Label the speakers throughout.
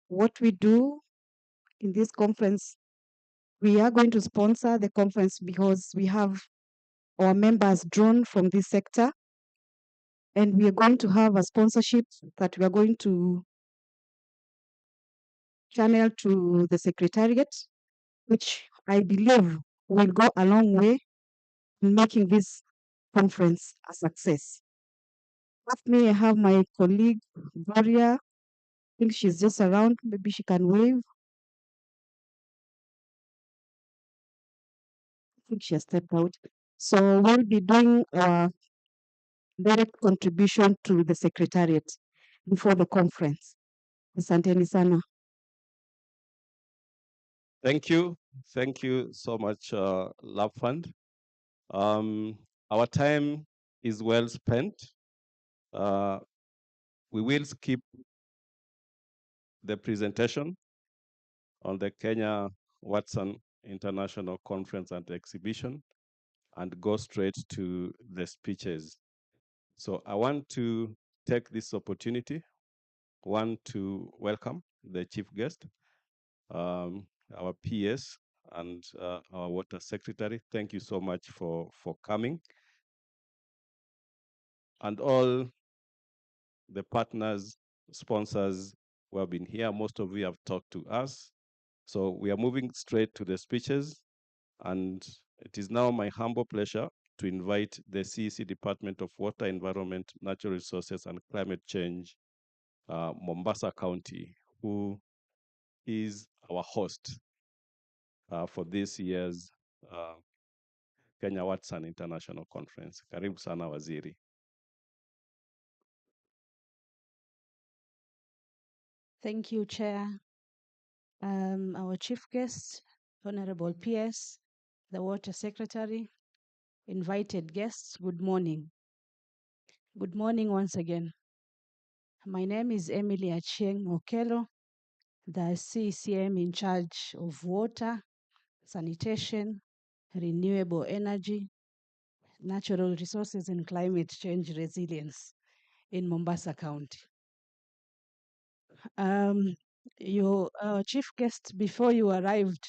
Speaker 1: what we do in this conference. We are going to sponsor the conference because we have our members drawn from this sector, and we are going to have a sponsorship that we are going to channel to the secretariat, which I believe will go a long way in making this conference a success. With me, I have my colleague, Gloria. I think she's just around. Maybe she can wave. I think she has stepped out. So we'll be doing a direct contribution to the secretariat before the conference. Asanteni sana.
Speaker 2: Thank you. Thank you so much, Love Fund. Our time is well spent. We will skip the presentation on the Kenya Watson International Conference and Exhibition and go straight to the speeches. So I want to take this opportunity, one, to welcome the chief guest, our PS and our water secretary. Thank you so much for coming. And all the partners, sponsors who have been here, most of you have talked to us. So we are moving straight to the speeches. And it is now my humble pleasure to invite the CEC Department of Water, Environment, Natural Resources, and Climate Change, Mombasa County, who is our host for this year's Kenya Watson International Conference. Karibu sana waziri.
Speaker 3: Thank you, Chair. Our chief guest, Honorable PS, the Water Secretary, invited guests, good morning. Good morning once again. My name is Emily Achieng Okello, the CCM in charge of water, sanitation, renewable energy, natural resources, and climate change resilience in Mombasa County. Your chief guest, before you arrived,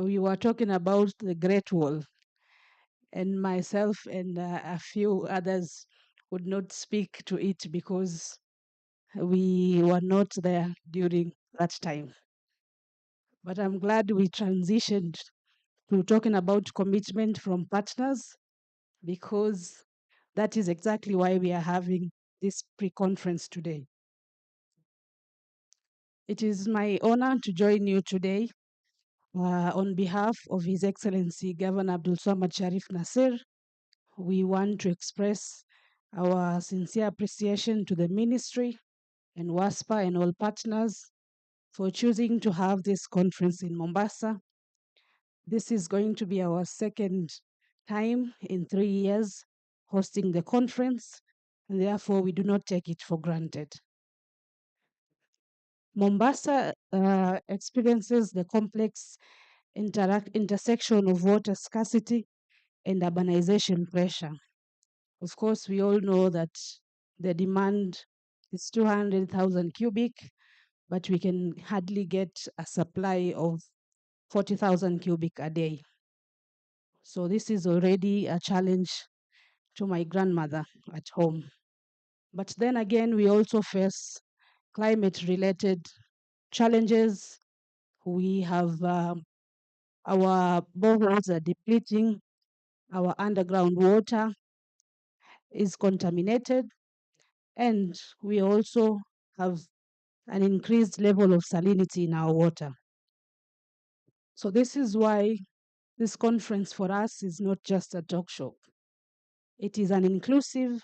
Speaker 3: you were talking about the Great Wall, and myself and a few others would not speak to it because we were not there during that time. But I'm glad we transitioned to talking about commitment from partners, because that is exactly why we are having this pre-conference today. It is my honor to join you today on behalf of His Excellency Governor Abdul Swamad Sharif Nasir. We want to express our sincere appreciation to the ministry and WASPA and all partners for choosing to have this conference in Mombasa. This is going to be our second time in 3 years hosting the conference, and therefore we do not take it for granted. Mombasa experiences the complex intersection of water scarcity and urbanization pressure. Of course, we all know that the demand is 200,000 cubic, but we can hardly get a supply of 40,000 cubic a day. So this is already a challenge to my grandmother at home. But then again, we also face climate-related challenges. We have our boreholes are depleting, our underground water is contaminated, and we also have an increased level of salinity in our water. So this is why this conference for us is not just a talk show. It is an inclusive,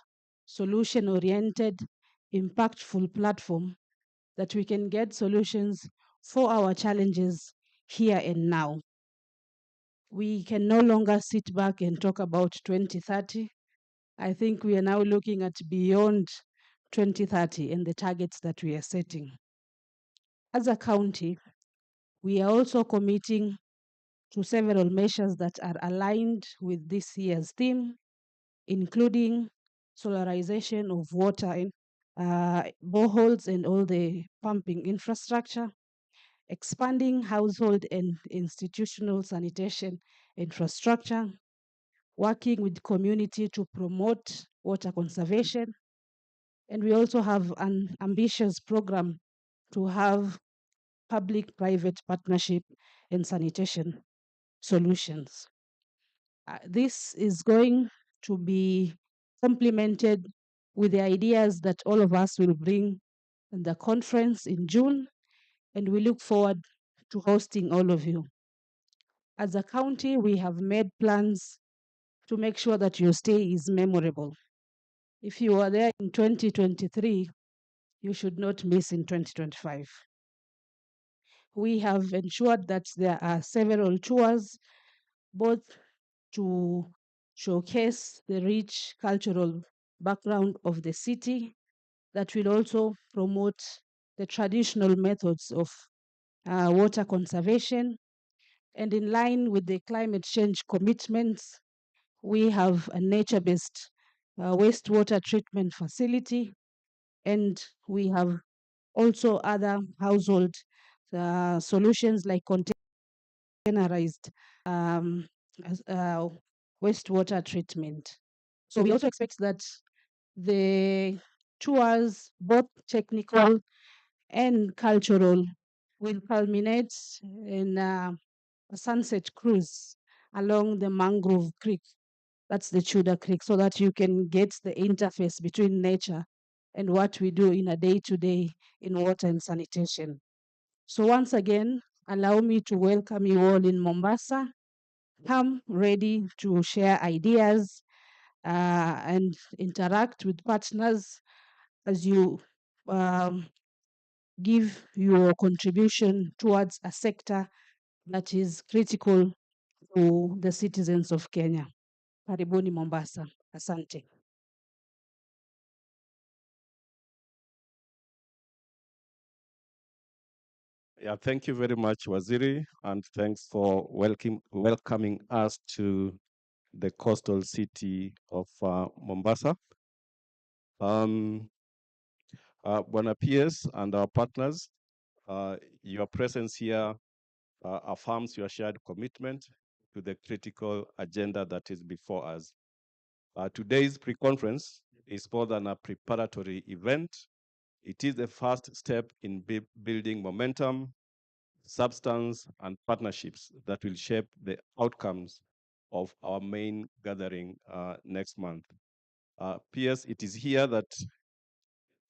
Speaker 3: solution-oriented, impactful platform that we can get solutions for our challenges here and now. We can no longer sit back and talk about 2030. I think we are now looking at beyond 2030 and the targets that we are setting. As a county, we are also committing to several measures that are aligned with this year's theme, including solarization of water boreholes and all the pumping infrastructure, expanding household and institutional sanitation infrastructure, working with community to promote water conservation. And we also have an ambitious program to have public-private partnership in sanitation solutions. This is going to be complemented with the ideas that all of us will bring in the conference in June, and we look forward to hosting all of you. As a county, we have made plans to make sure that your stay is memorable. If you were there in 2023, you should not miss in 2025. We have ensured that there are several tours, both to showcase the rich cultural background of the city, that will also promote the traditional methods of water conservation. And in line with the climate change commitments, we have a nature-based wastewater treatment facility, and we have also other household solutions like containerized um, wastewater treatment. So we also expect that the tours, both technical and cultural, will culminate in a sunset cruise along the Mangrove Creek. That's the Chuda Creek, so that you can get the interface between nature and what we do in a day-to-day in water and sanitation. So once again, allow me to welcome you all in Mombasa. Come ready to share ideas and interact with partners as you um, give your contribution towards a sector that is critical to the citizens of Kenya. Karibuni Mombasa. Asante.
Speaker 2: Yeah, thank you very much, Waziri, and thanks for welcoming us to the coastal city of Mombasa. Bwana PS and our partners, your presence here affirms your shared commitment to the critical agenda that is before us. Today's pre-conference is more than a preparatory event. It is the first step in building momentum, substance, and partnerships that will shape the outcomes of our main gathering next month. PS, it is here that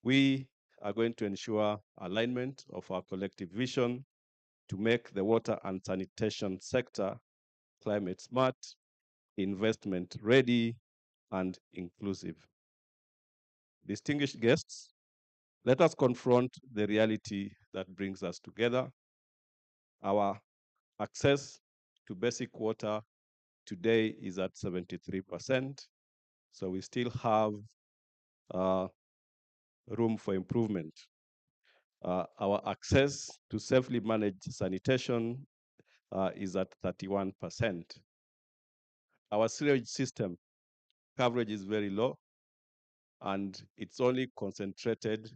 Speaker 2: we are going to ensure alignment of our collective vision to make the water and sanitation sector climate smart, investment ready, and inclusive. Distinguished guests, let us confront the reality that brings us together. Our access to basic water today is at 73%, so we still have room for improvement. Our access to safely managed sanitation is at 31%. Our sewage system coverage is very low, and it's only concentrated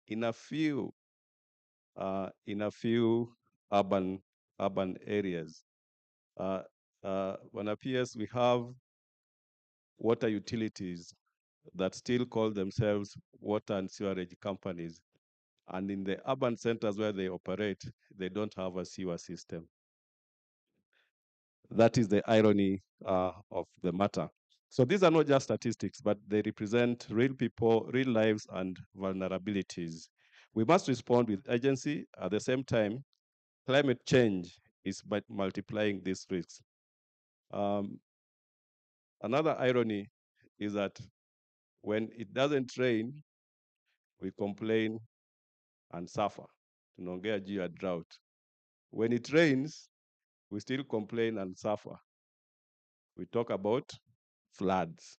Speaker 2: in a few urban areas. When appears, we have water utilities that still call themselves water and sewerage companies. And in the urban centers where they operate, they don't have a sewer system. That is the irony of the matter. So these are not just statistics, but they represent real people, real lives, and vulnerabilities. We must respond with urgency. At the same time, climate change is multiplying these risks. Another irony is that when it doesn't rain, we complain and suffer. Tunaongea juu ya drought. When it rains, we still complain and suffer. We talk about floods.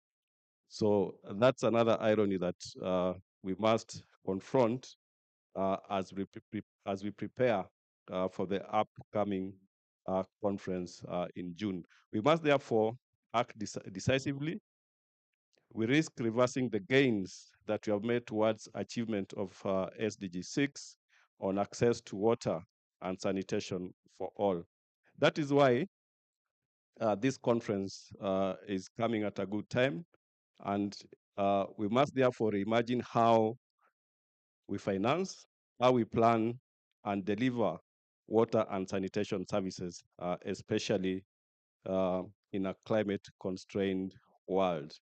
Speaker 2: So that's another irony that we must confront as we prepare for the upcoming conference in June. We must therefore act decisively. we risk reversing the gains that we have made towards achievement of SDG 6 on access to water and sanitation for all. That is why this conference is coming at a good time, and we must therefore imagine how we finance, how we plan and deliver water and sanitation services, especially in a climate-constrained world.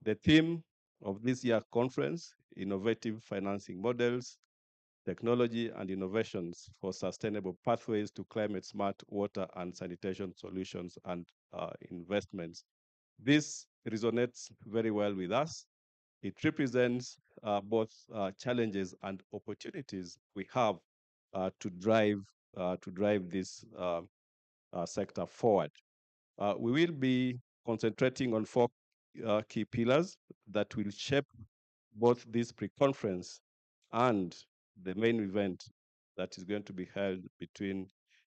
Speaker 2: The theme of this year's conference, Innovative Financing Models, Technology and Innovations for Sustainable Pathways to Climate-Smart Water and Sanitation Solutions and Investments. This resonates very well with us. It represents both challenges and opportunities we have to drive this sector forward. We will be concentrating on four key pillars that will shape both this pre-conference and the main event that is going to be held between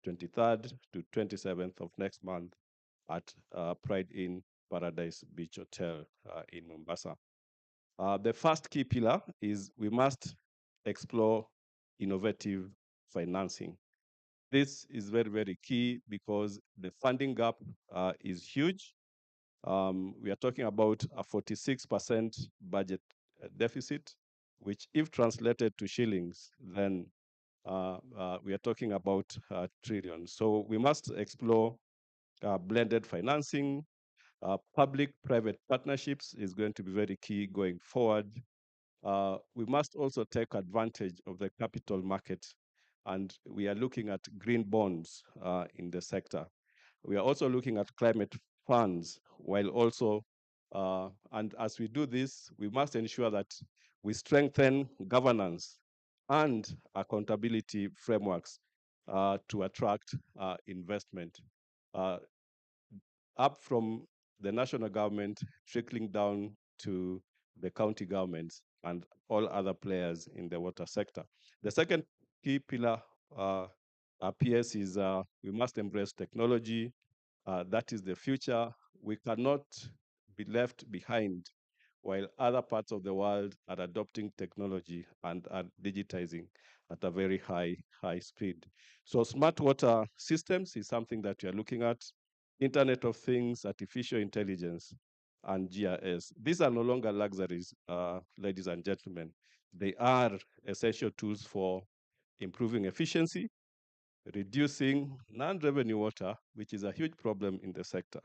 Speaker 2: 23rd to 27th of next month at Pride Inn Paradise Beach Hotel in Mombasa. The first key pillar is we must explore innovative financing. This is very, very key because the funding gap is huge. We are talking about a 46% budget deficit, which if translated to shillings, then we are talking about trillions. So we must explore blended financing. Public-private partnerships is going to be very key going forward. We must also take advantage of the capital market, and we are looking at green bonds in the sector. We are also looking at climate funds, while also, and as we do this, we must ensure that we strengthen governance and accountability frameworks to attract investment. Uh, Up from the national government, trickling down to the county governments and all other players in the water sector. The second key pillar appears is we must embrace technology. That is the future. We cannot be left behind while other parts of the world are adopting technology and are digitizing at a very high speed. So smart water systems is something that we are looking at. Internet of Things, artificial intelligence, and GIS. These are no longer luxuries, ladies and gentlemen. They are essential tools for improving efficiency, reducing non-revenue water, which is a huge problem in the sector,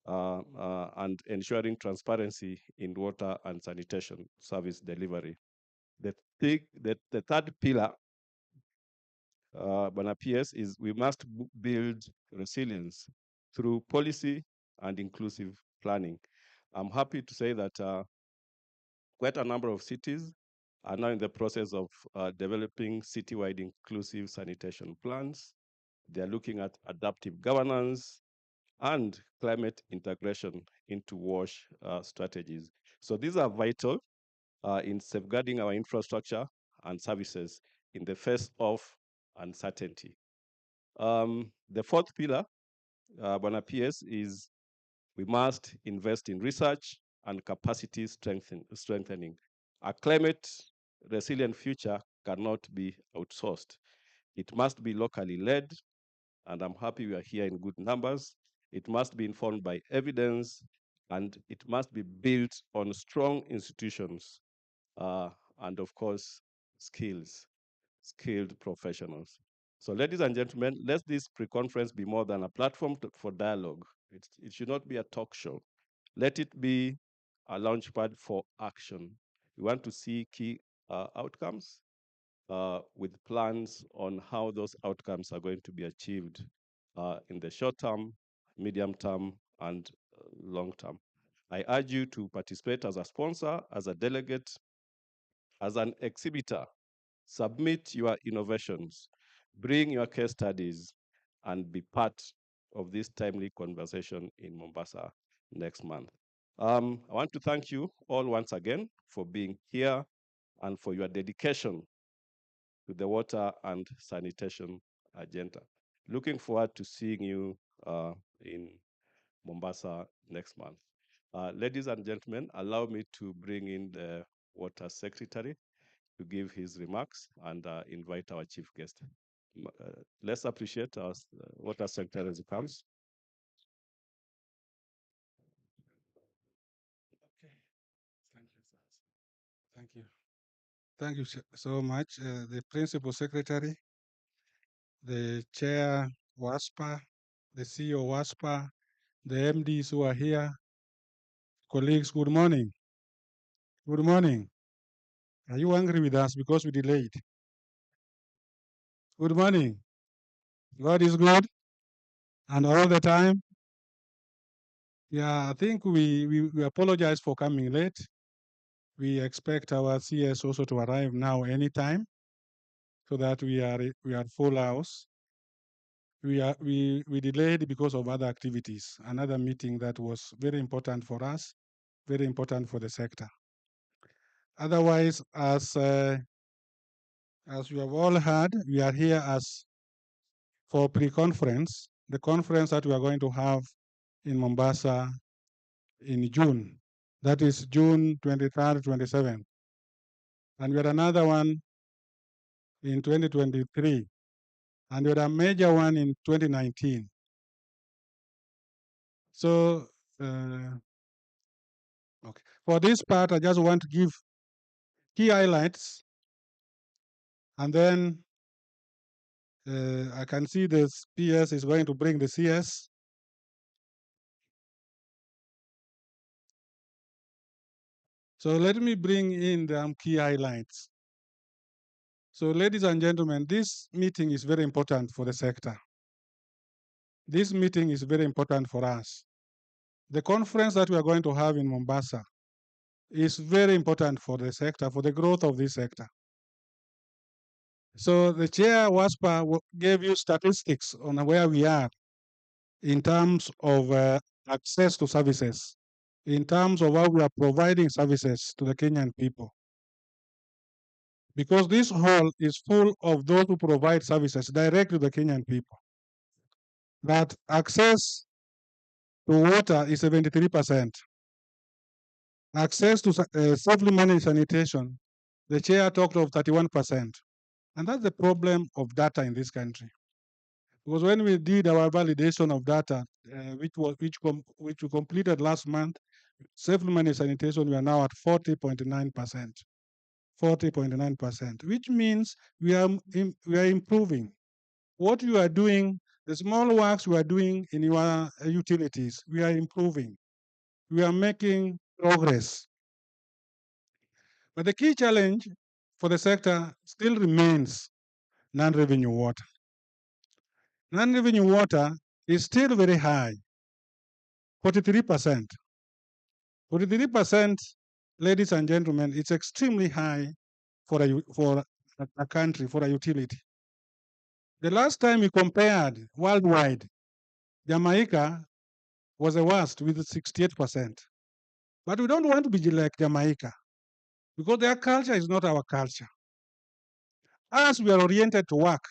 Speaker 2: and ensuring transparency in water and sanitation service delivery. The third pillar, Bwana PS, is we must build resilience through policy and inclusive planning. I'm happy to say that quite a number of cities are now in the process of developing citywide inclusive sanitation plans. They're looking at adaptive governance and climate integration into WASH strategies. So these are vital in safeguarding our infrastructure and services in the face of uncertainty. The fourth pillar, Bwana PS, is we must invest in research and capacity strengthening. A climate resilient future cannot be outsourced. It must be locally led, and I'm happy we are here in good numbers. It must be informed by evidence, and it must be built on strong institutions, and of course, skilled professionals. So ladies and gentlemen, let this pre-conference be more than a platform for dialogue. It should not be a talk show. Let it be a launchpad for action. We want to see key outcomes with plans on how those outcomes are going to be achieved in the short term, medium term, and long term. I urge you to participate as a sponsor, as a delegate, as an exhibitor. Submit your innovations, bring your case studies, and be part of this timely conversation in Mombasa next month. I want to thank you all once again for being here and for your dedication to the water and sanitation agenda. Looking forward to seeing you in Mombasa next month. Ladies and gentlemen, allow me to bring in the Water Secretary to give his remarks and invite our chief guest. Let's appreciate our Water Secretary as he comes.
Speaker 4: Okay. Thank you, sir. Thank you. Thank you so much, the Principal Secretary, the Chair WASPA, the CEO WASPA, the MDs who are here, colleagues, good morning. Good morning. Are you angry with us because we delayed? Good morning. God is good and all the time. Yeah, I think we apologize for coming late. We expect our CS also to arrive now anytime so that we are full house. We delayed because of other activities, another meeting that was very important for us, very important for the sector. Otherwise, as you have all heard, we are here as for pre-conference, the conference that we are going to have in Mombasa in June. That is June 23rd, 27th. And we had another one in 2023. And we had a major one in 2019. So, okay. For this part, I just want to give key highlights. And then I can see the PS is going to bring the CS. So let me bring in the key highlights. So ladies and gentlemen, this meeting is very important for the sector. This meeting is very important for us. The conference that we are going to have in Mombasa is very important for the sector, for the growth of this sector. So the chair WASPA gave you statistics on where we are in terms of access to services, in terms of how we are providing services to the Kenyan people. Because this hall is full of those who provide services directly to the Kenyan people. That access to water is 73%. Access to safely managed sanitation, the chair talked of 31%. And that's the problem of data in this country. Because when we did our validation of data, which we completed last month, safely managed sanitation, we are now at 40.9%. 40.9%, which means we are improving. What you are doing, the small works we are doing in your utilities, we are improving. We are making progress. But the key challenge for the sector still remains non-revenue water. Non-revenue water is still very high, 43%. 43%, ladies and gentlemen, it's extremely high for a country, for a utility. The last time we compared worldwide, Jamaica was the worst with 68%. But we don't want to be like Jamaica because their culture is not our culture. Us, we are oriented to work.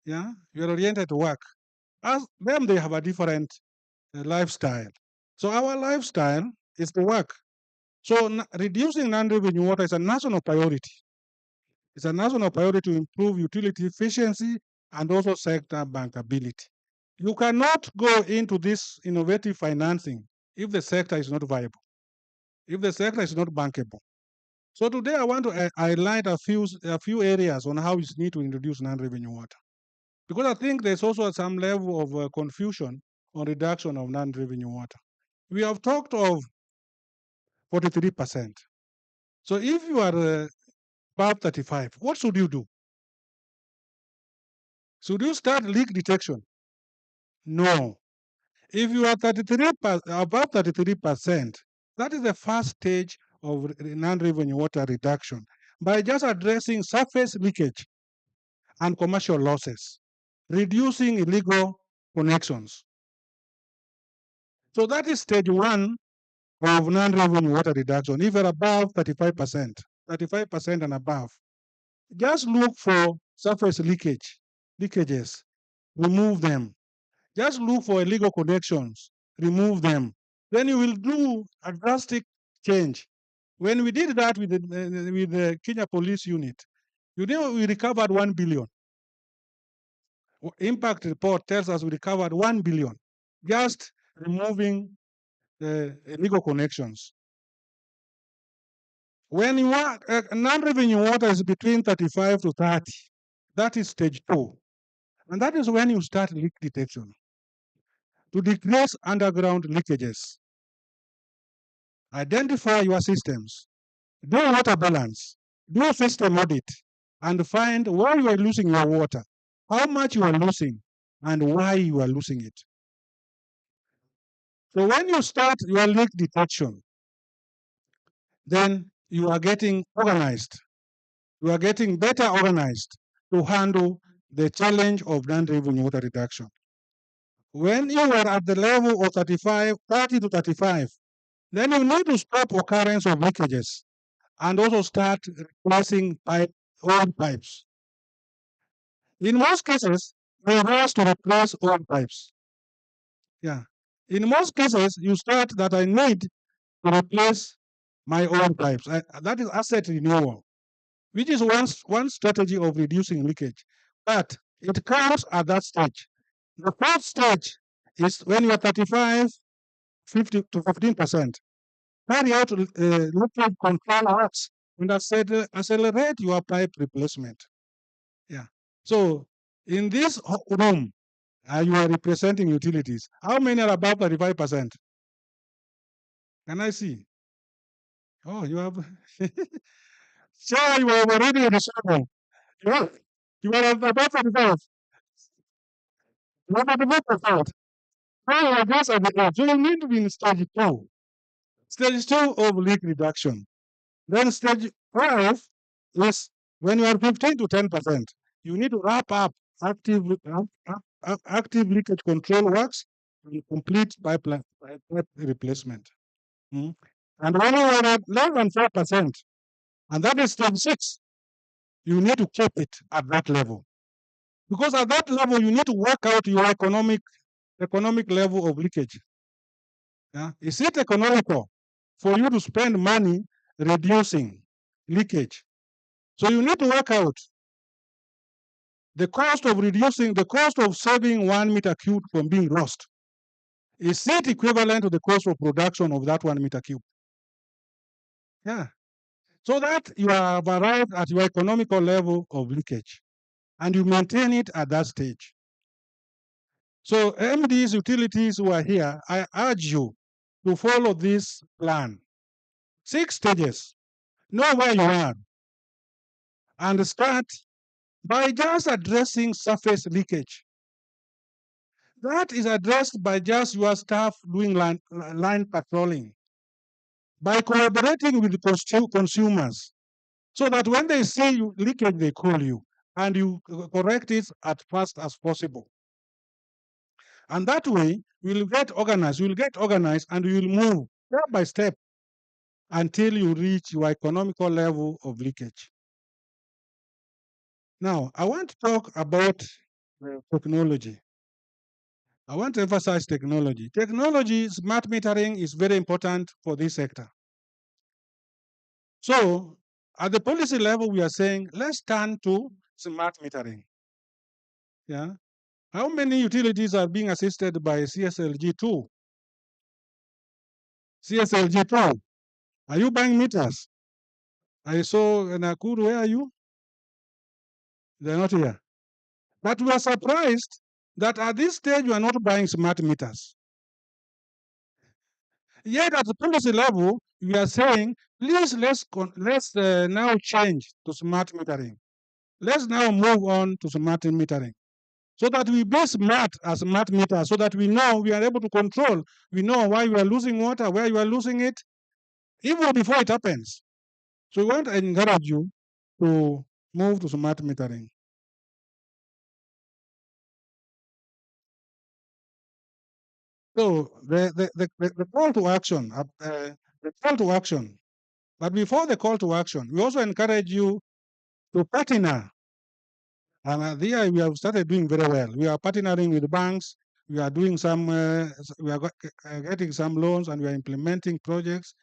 Speaker 4: Yeah, we are oriented to work. As them, they have a different lifestyle. So our lifestyle is to work. So reducing non-revenue water is a national priority. It's a national priority to improve utility efficiency and also sector bankability. You cannot go into this innovative financing if the sector is not viable, if the sector is not bankable. So today I want to highlight a few areas on how we need to introduce non-revenue water. Because I think there's also some level of confusion on reduction of non-revenue water. We have talked of 43%. So if you are above 35, what should you do? Should you start leak detection? No. If you are 33 above 33%, that is the first stage of non-revenue water reduction by just addressing surface leakage and commercial losses, reducing illegal connections. So that is stage one of non-revenue water reduction. If you're above 35%, 35% and above, just look for surface leakages, remove them. Just look for illegal connections, remove them. then you will do a drastic change. When we did that with the Kenya Police Unit, you know, we recovered 1 billion. Impact report tells us we recovered 1 billion just removing the illegal connections. When you want non-revenue water is between 35 to 30, that is stage 2. And that is when you start leak detection to decrease underground leakages. Identify your systems, do water balance, do a system audit, and find where you are losing your water, how much you are losing, and why you are losing it. So when you start your leak detection, then you are getting organized. You are getting better organized to handle the challenge of non-revenue water reduction. When you are at the level of 30 to 35, then you need to stop occurrence of leakages and also start replacing old pipes. In most cases, you have to replace old pipes. Yeah. In most cases, you start that I need to replace my old pipes. That is asset renewal, which is one strategy of reducing leakage. But it comes at that stage. The fourth stage is when you are 35, 50 to 15%. Carry out leakage control works and accelerate your pipe replacement. Yeah. So in this room, you are representing utilities. How many are above 35%? Can I see? Oh, you have. Sure, you are already in the circle. You are above 35. You are above 35. Now you are just at the edge. You need to be in stage 2. Stage 2 of leak reduction. Then stage 5 is when you are 15 to 10%. You need to wrap up active leakage control works and complete pipe replacement. And when you are at less than 4%, and that is stage 6, you need to keep it at that level. Because at that level, you need to work out your economic level of leakage. Yeah? Is it economical for you to spend money reducing leakage? So you need to work out the cost of saving 1 meter cube from being lost. Is it equivalent to the cost of production of that 1 meter cube? Yeah. So that you have arrived at your economical level of leakage and you maintain it at that stage. So MDs, utilities who are here, I urge you to follow this plan. 6 stages. Know where you are and start by just addressing surface leakage. That is addressed by just your staff doing line patrolling, by collaborating with the consumers, so that when they see you leakage, they call you and you correct it as fast as possible. And that way, you'll get organized, and you'll move step by step until you reach your economical level of leakage. Now, I want to talk about technology. I want to emphasize technology. Technology, smart metering is very important for this sector. So, at the policy level, we are saying, let's turn to smart metering. Yeah. How many utilities are being assisted by CSLG2? CSLG2. Are you buying meters? I saw Nakuru, where are you? They're not here. But we are surprised that at this stage, we are not buying smart meters. Yet at the policy level, we are saying, please let's now change to smart metering. Let's now move on to smart metering, so that we be smart as smart meters, so that we know we are able to control. We know why you are losing water, where you are losing it, even before it happens. So we want to encourage you to move to smart metering. So the call to action, but before the call to action, we also encourage you to partner. And there we have started doing very well. We are partnering with banks, we are doing some, we are getting some loans and we are implementing projects.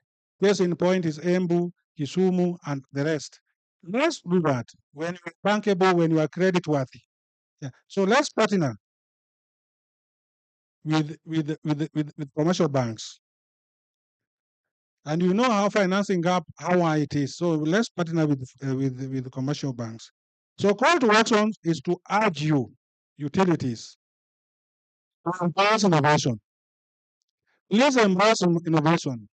Speaker 4: Case in point is Embu, Kisumu, and the rest. Let's do that when you are bankable, when you are credit worthy. Yeah. So let's partner with commercial banks. And you know how financing gap, how high it is. So let's partner with the commercial banks. So call to action is to urge you, utilities, to embrace innovation. Please embrace innovation.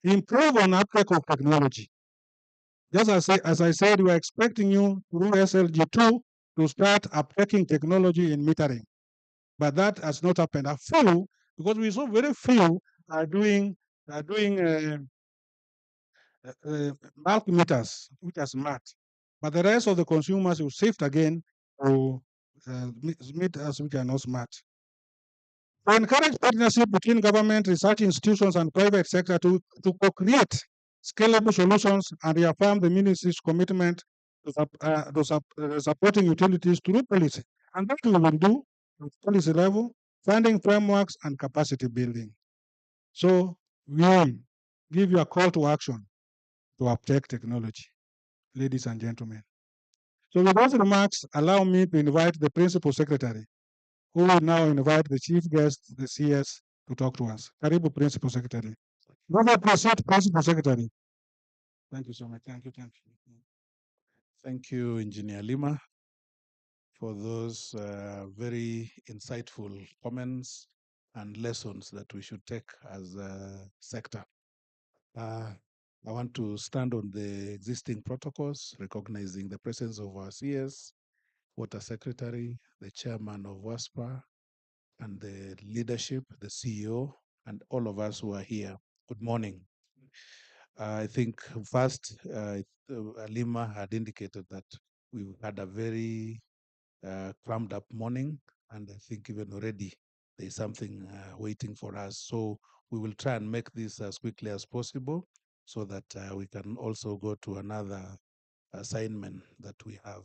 Speaker 4: Improve on uptake of technology. Just as I said, we are expecting you through SLG2 to start uptaking technology in metering. But that has not happened. A few, because we saw very few are doing bulk meters, which are smart. But the rest of the consumers will shift again to meters which are not smart. To encourage partnership between government, research institutions, and private sector to co-create scalable solutions and reaffirm the ministry's commitment to supporting utilities through policy. And that we will do at policy level, funding frameworks, and capacity building. So we give you a call to action to uptake technology, ladies and gentlemen. So with those remarks, allow me to invite the Principal Secretary, who will now invite the chief guest, the CS, to talk to us. Karibu, Principal Secretary. Go proceed, Principal Secretary. Thank you so much. Thank you.
Speaker 5: Thank you, Engineer Lima, for those very insightful comments and lessons that we should take as a sector. I want to stand on the existing protocols, recognizing the presence of our CS, Water Secretary, the Chairman of WASPA, and the leadership, the CEO, and all of us who are here. Good morning. I think first, Lima had indicated that we had a very crammed up morning, and I think even already there's something waiting for us. So we will try and make this as quickly as possible so that we can also go to another assignment that we have.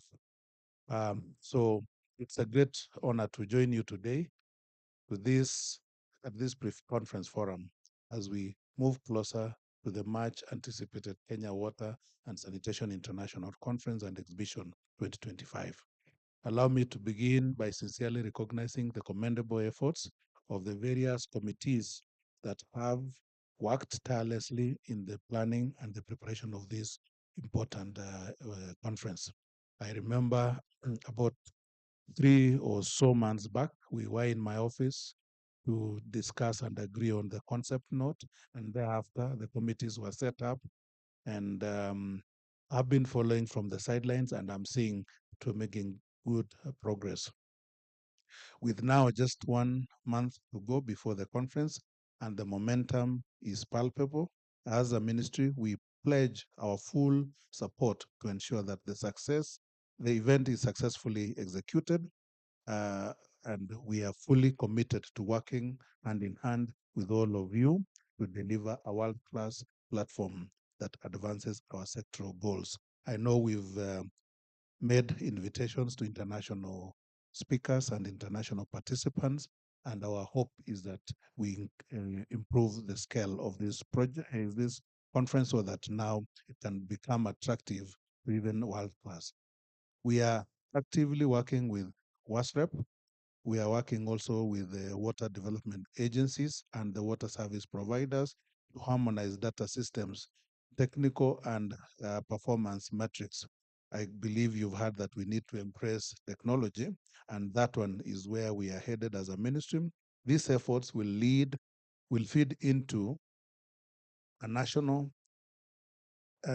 Speaker 5: So it's a great honor to join you today at this conference forum as we move closer to the much anticipated Kenya Water and Sanitation International Conference and Exhibition 2025. Allow me to begin by sincerely recognizing the commendable efforts of the various committees that have worked tirelessly in the planning and the preparation of this important conference. I remember about 3 or so months back, we were in my office to discuss and agree on the concept note, and thereafter the committees were set up, and I've been following from the sidelines, and I'm seeing to making good progress. With now just 1 month to go before the conference, and the momentum is palpable, as a ministry, we pledge our full support to ensure that the event is successfully executed, and we are fully committed to working hand in hand with all of you to deliver a world-class platform that advances our sectoral goals. I know we've made invitations to international speakers and international participants, and our hope is that we improve the scale of this project, this conference, so that now it can become attractive to even world class. We are actively working with WASREP. We are working also with the water development agencies and the water service providers to harmonize data systems, technical and performance metrics. I believe you've heard that we need to embrace technology, and that one is where we are headed as a ministry. These efforts will feed into a national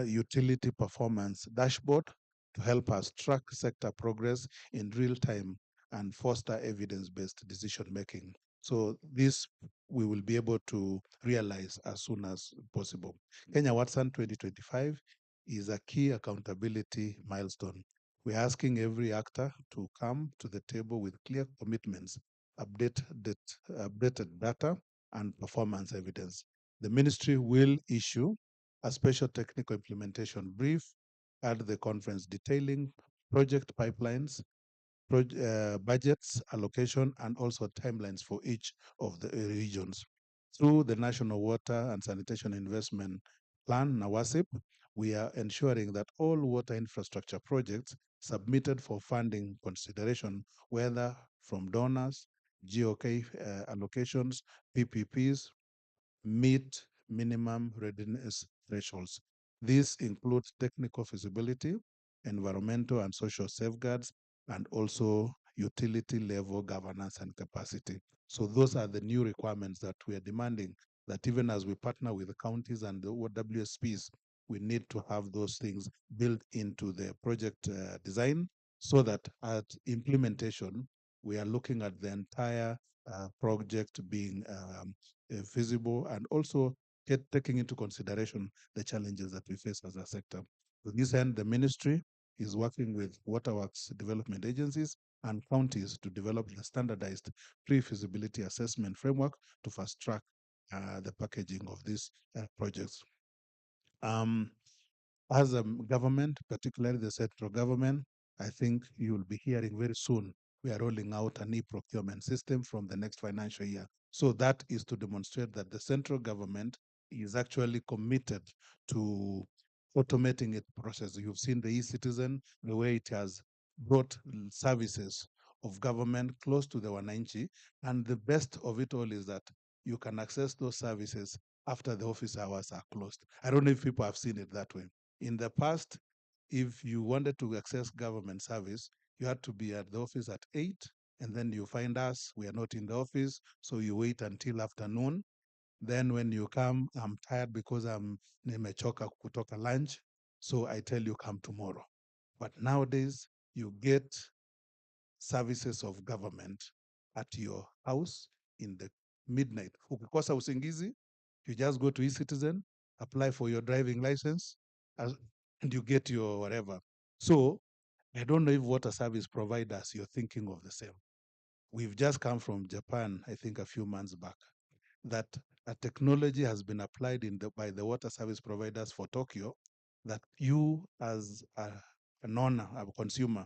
Speaker 5: utility performance dashboard to help us track sector progress in real time and foster evidence-based decision making. So this we will be able to realize as soon as possible. Kenya Watson 2025 is a key accountability milestone. We're asking every actor to come to the table with clear commitments, updated data, and performance evidence. The ministry will issue a special technical implementation brief at the conference detailing project pipelines, budgets, allocation, and also timelines for each of the regions. Through the National Water and Sanitation Investment Plan, NAWASIP, we are ensuring that all water infrastructure projects submitted for funding consideration, whether from donors, GOK allocations, PPPs, meet minimum readiness thresholds. This includes technical feasibility, environmental and social safeguards, and also utility level governance and capacity. So those are the new requirements that we are demanding, that even as we partner with the counties and the WSPs, we need to have those things built into the project design, so that at implementation, we are looking at the entire project being feasible, and also taking into consideration the challenges that we face as a sector. To this end, the ministry is working with waterworks development agencies and counties to develop the standardized pre-feasibility assessment framework to fast track the packaging of these projects. As a government, particularly the central government, I think you will be hearing very soon, we are rolling out an e-procurement system from the next financial year. So that is to demonstrate that the central government is actually committed to automating its process. You've seen the e-citizen, the way it has brought services of government close to the wananchi. And the best of it all is that you can access those services after the office hours are closed. I don't know if people have seen it that way. In the past, if you wanted to access government service, you had to be at the office at 8, and then you find us, we are not in the office, so you wait until afternoon. Then when you come, I'm tired because I'm nimechoka kutoka lunch, so I tell you come tomorrow. But nowadays, you get services of government at your house in the midnight. Ukikosa usingizi, you just go to eCitizen, apply for your driving license, and you get your whatever. So I don't know if water service providers, you're thinking of the same. We've just come from Japan, I think a few months back, that a technology has been applied by the water service providers for Tokyo, that you as an owner, a consumer,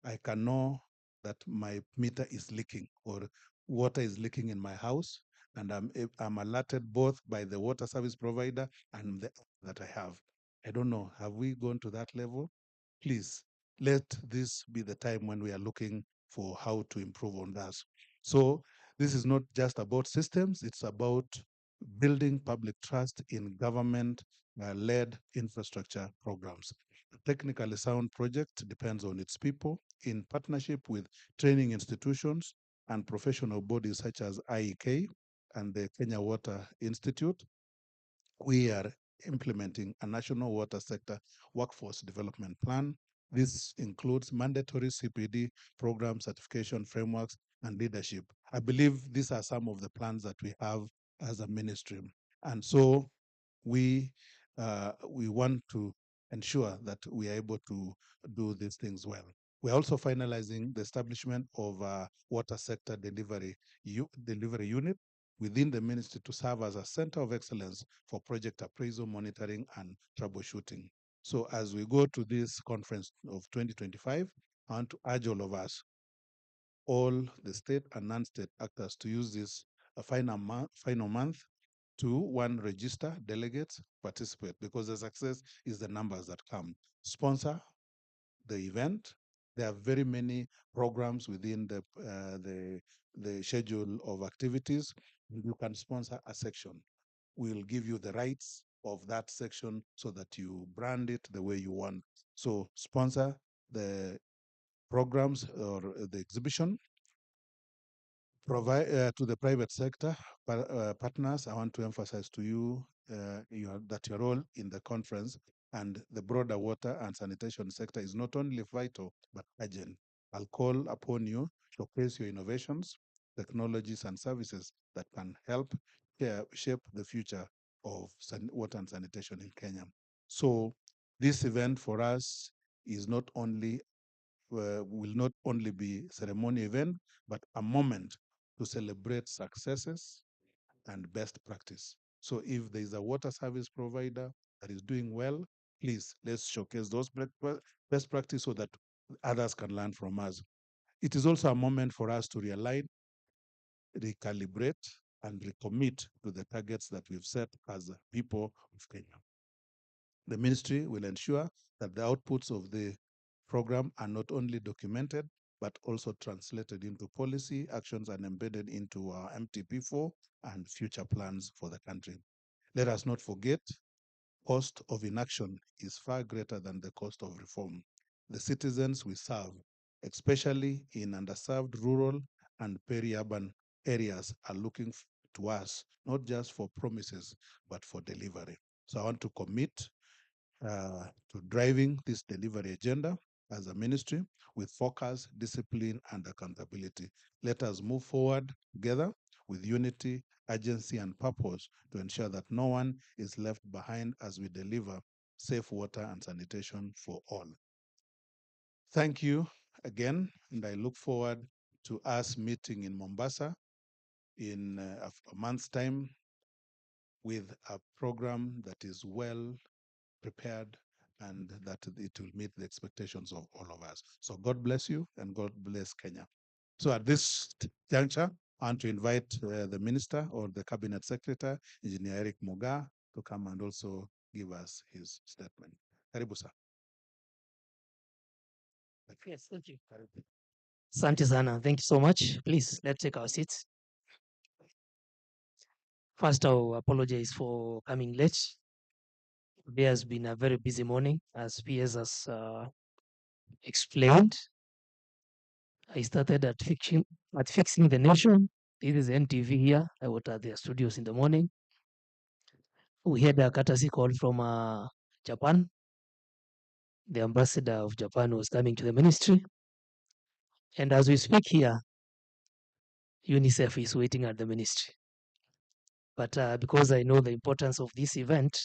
Speaker 5: I can know that my meter is leaking or water is leaking in my house, and I'm alerted both by the water service provider and the app that I have. I don't know, have we gone to that level? Please, let this be the time when we are looking for how to improve on that. So this is not just about systems, it's about building public trust in government-led infrastructure programs. A technically sound project depends on its people in partnership with training institutions and professional bodies such as IEK and the Kenya Water Institute. We are implementing a national water sector workforce development plan. This includes mandatory CPD program certification frameworks and leadership. I believe these are some of the plans that we have as a ministry. And so we want to ensure that we are able to do these things well. We're also finalizing the establishment of a water sector delivery unit within the ministry to serve as a center of excellence for project appraisal, monitoring, and troubleshooting. So as we go to this conference of 2025, I want to urge all of us, all the state and non-state actors, to use this final month to, one, register delegates, participate, because the success is the numbers that come. Sponsor the event. There are very many programs within the schedule of activities. You can sponsor a section. We'll give you the rights of that section so that you brand it the way you want. So sponsor the programs or the exhibition. Provide to the private sector partners. I want to emphasize to you that your role in the conference and the broader water and sanitation sector is not only vital but urgent. I'll call upon you to showcase your innovations, technologies, and services that can help shape the future of water and sanitation in Kenya. So this event for us is not only will not only be ceremony event, but a moment to celebrate successes and best practice. So if there is a water service provider that is doing well, please let's showcase those best practice so that others can learn from us. It is also a moment for us to realign, recalibrate, and recommit to the targets that we've set as a people of Kenya. The ministry will ensure that the outputs of the program are not only documented, but also translated into policy actions and embedded into our MTP4 and future plans for the country. Let us not forget, cost of inaction is far greater than the cost of reform. The citizens we serve, especially in underserved rural and peri-urban areas, are looking to us, not just for promises, but for delivery. So I want to commit to driving this delivery agenda as a ministry with focus, discipline, and accountability. Let us move forward together with unity, urgency, and purpose to ensure that no one is left behind as we deliver safe water and sanitation for all. Thank you again, and I look forward to us meeting in Mombasa in a month's time with a program that is well prepared and that it will meet the expectations of all of us. So God bless you and God bless Kenya. So at this juncture, I want to invite the minister or the cabinet secretary, Engineer Eric Muga, to come and also give us his statement. Karibu sir.
Speaker 6: Yes, thank you. Asante sana. Thank you so much. Please, let's take our seats. First, I'll apologize for coming late. There has been a very busy morning, as PS has explained. I started at fixing the nation. This is NTV here. I was at their studios in the morning. We had a courtesy call from Japan. The ambassador of Japan was coming to the ministry. And as we speak here, UNICEF is waiting at the ministry. But because I know the importance of this event,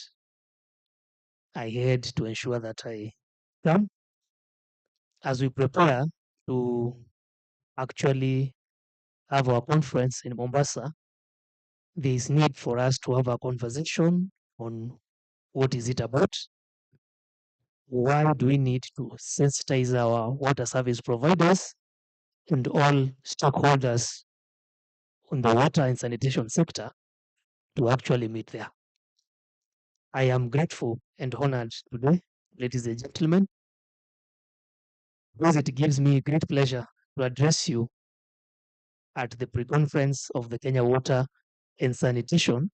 Speaker 6: I had to ensure that I come as we prepare to actually have our conference in Mombasa. There is need for us to have a conversation on what is it about, why do we need to sensitize our water service providers and all stakeholders on the water and sanitation sector to actually meet there. I am grateful and honored today, ladies and gentlemen, because it gives me great pleasure to address you at the pre-conference of the Kenya Water and Sanitation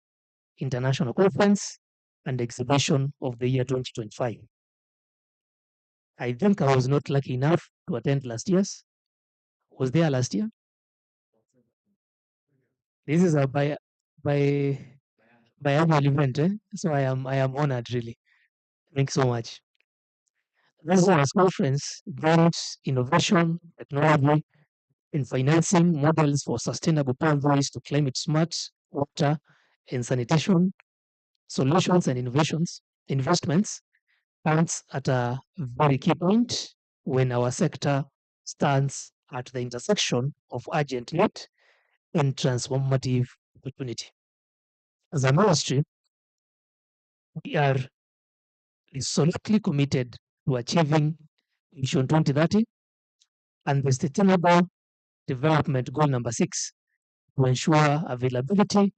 Speaker 6: International Conference and Exhibition of the year 2025. I think I was not lucky enough to attend last year's. Was there last year? This is a biannual event, so I am honored really. Thanks so much. This year's conference brings innovation, technology, and financing models for sustainable pathways to climate smart water and sanitation solutions and investments comes at a very key point when our sector stands at the intersection of urgent need and transformative opportunity. As a ministry, we are resolutely committed to achieving Vision 2030 and the Sustainable Development Goal number 6 to ensure availability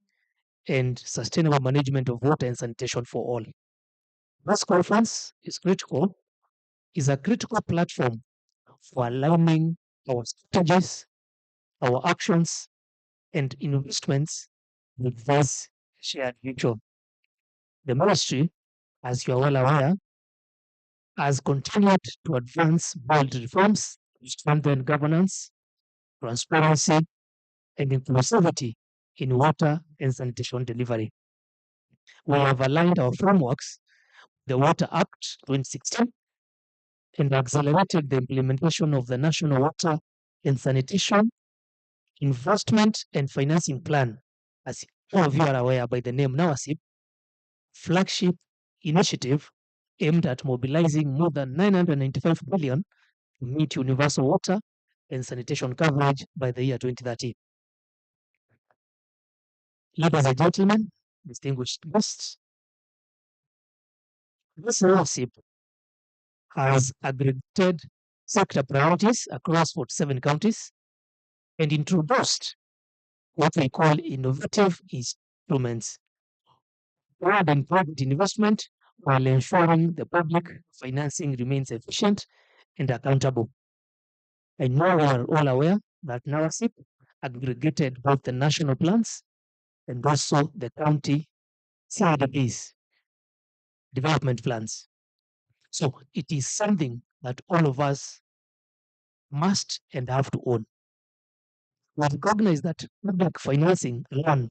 Speaker 6: and sustainable management of water and sanitation for all. This conference is a critical platform for aligning our strategies, our actions, and investments with this shared vision. The ministry, as you are well aware, has continued to advance bold reforms to strengthen governance, transparency, and inclusivity in water and sanitation delivery. We have aligned our frameworks, the Water Act 2016, and accelerated the implementation of the National Water and Sanitation Investment and Financing Plan, as all of you are aware by the name NAWASIP, flagship initiative aimed at mobilizing more than 995 billion to meet universal water and sanitation coverage by the year 2030. Ladies and gentlemen, distinguished guests, this NAWASIP has aggregated sector priorities across 47 counties and introduced what we call innovative instruments in private investment while ensuring the public financing remains efficient and accountable. I know we are all aware that NAWASIP aggregated both the national plans and also the county CIDPs, development plans. So it is something that all of us must and have to own. We recognize that public financing alone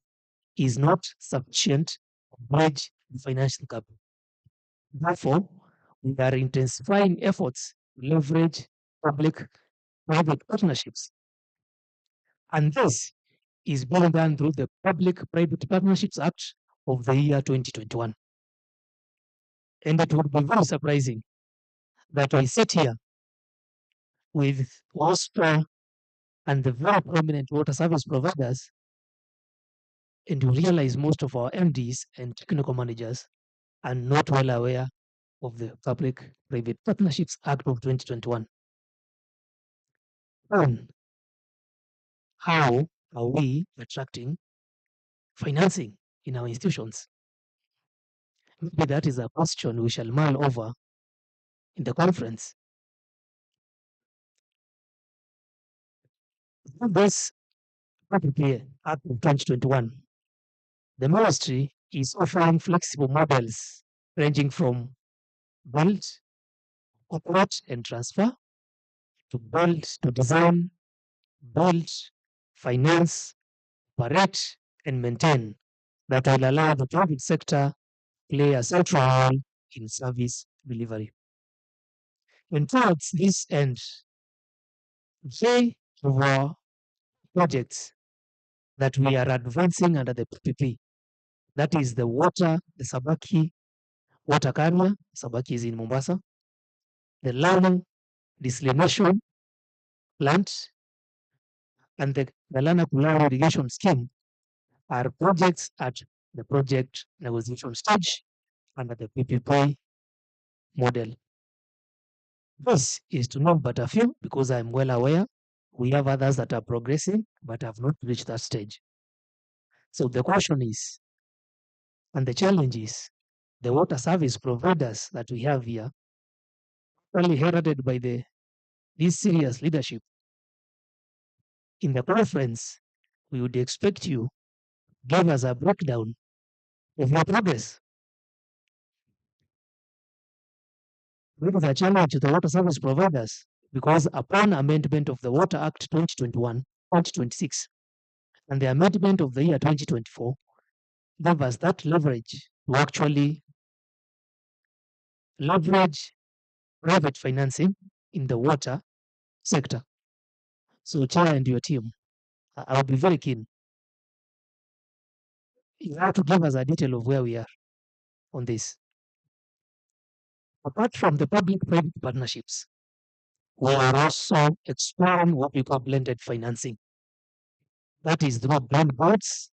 Speaker 6: is not sufficient to bridge the financial gap. Therefore, we are intensifying efforts to leverage public-private partnerships. And this is being done through the Public-Private Partnerships Act of the year 2021. And it would be very surprising that we sit here with WASPA and the very prominent water service providers, and you realize most of our MDs and technical managers are not well aware of the Public-Private Partnerships Act of 2021. And how are we attracting financing in our institutions? Maybe that is a question we shall mull over in the conference. This PPP Act of 2021, the ministry is offering flexible models ranging from build, operate, and transfer to build, to design, build, finance, operate, and maintain that will allow the private sector play a central role in service delivery. And towards this end, three of our projects that we are advancing under the PPP, that is the water, the Sabaki water carrier, Sabaki is in Mombasa, the Lana desalination plant, and the Lana Kulala irrigation scheme are projects at the project negotiation stage under the PPP model. This is to name but a few because I'm well aware we have others that are progressing but have not reached that stage. So the question is, and the challenge is, the water service providers that we have here, only heralded by this serious leadership. In the conference, we would expect you to give us a breakdown of your progress. This is a challenge to the water service providers because upon amendment of the Water Act 2021, 2026, and the amendment of the year 2024, gave us that leverage to actually leverage private financing in the water sector. So, Chair and your team, I'll be very keen. You have to give us a detail of where we are on this. Apart from the public-private partnerships, we are also exploring what we call blended financing. That is through green bonds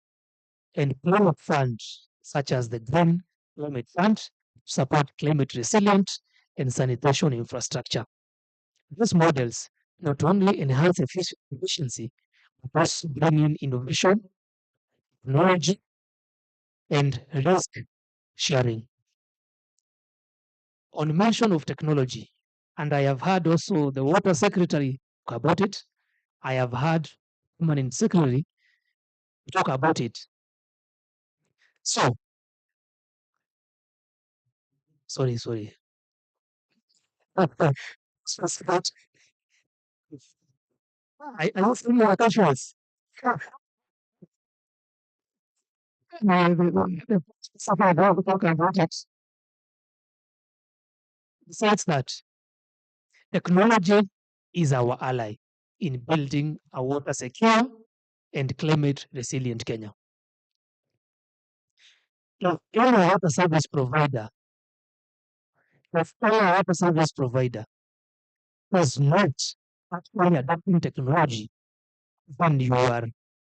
Speaker 6: and climate funds, such as the Green Climate Fund, to support climate resilient and sanitation infrastructure. These models not only enhance efficiency, but also bring in innovation, knowledge, and risk sharing. On mention of technology, and I have heard also the water secretary talk about it. I have heard permanent secretary talk about it. So, sorry. I have three more questions. Besides that, technology is our ally in building a water secure and climate resilient Kenya. If any water service provider is not actually adopting technology, then you are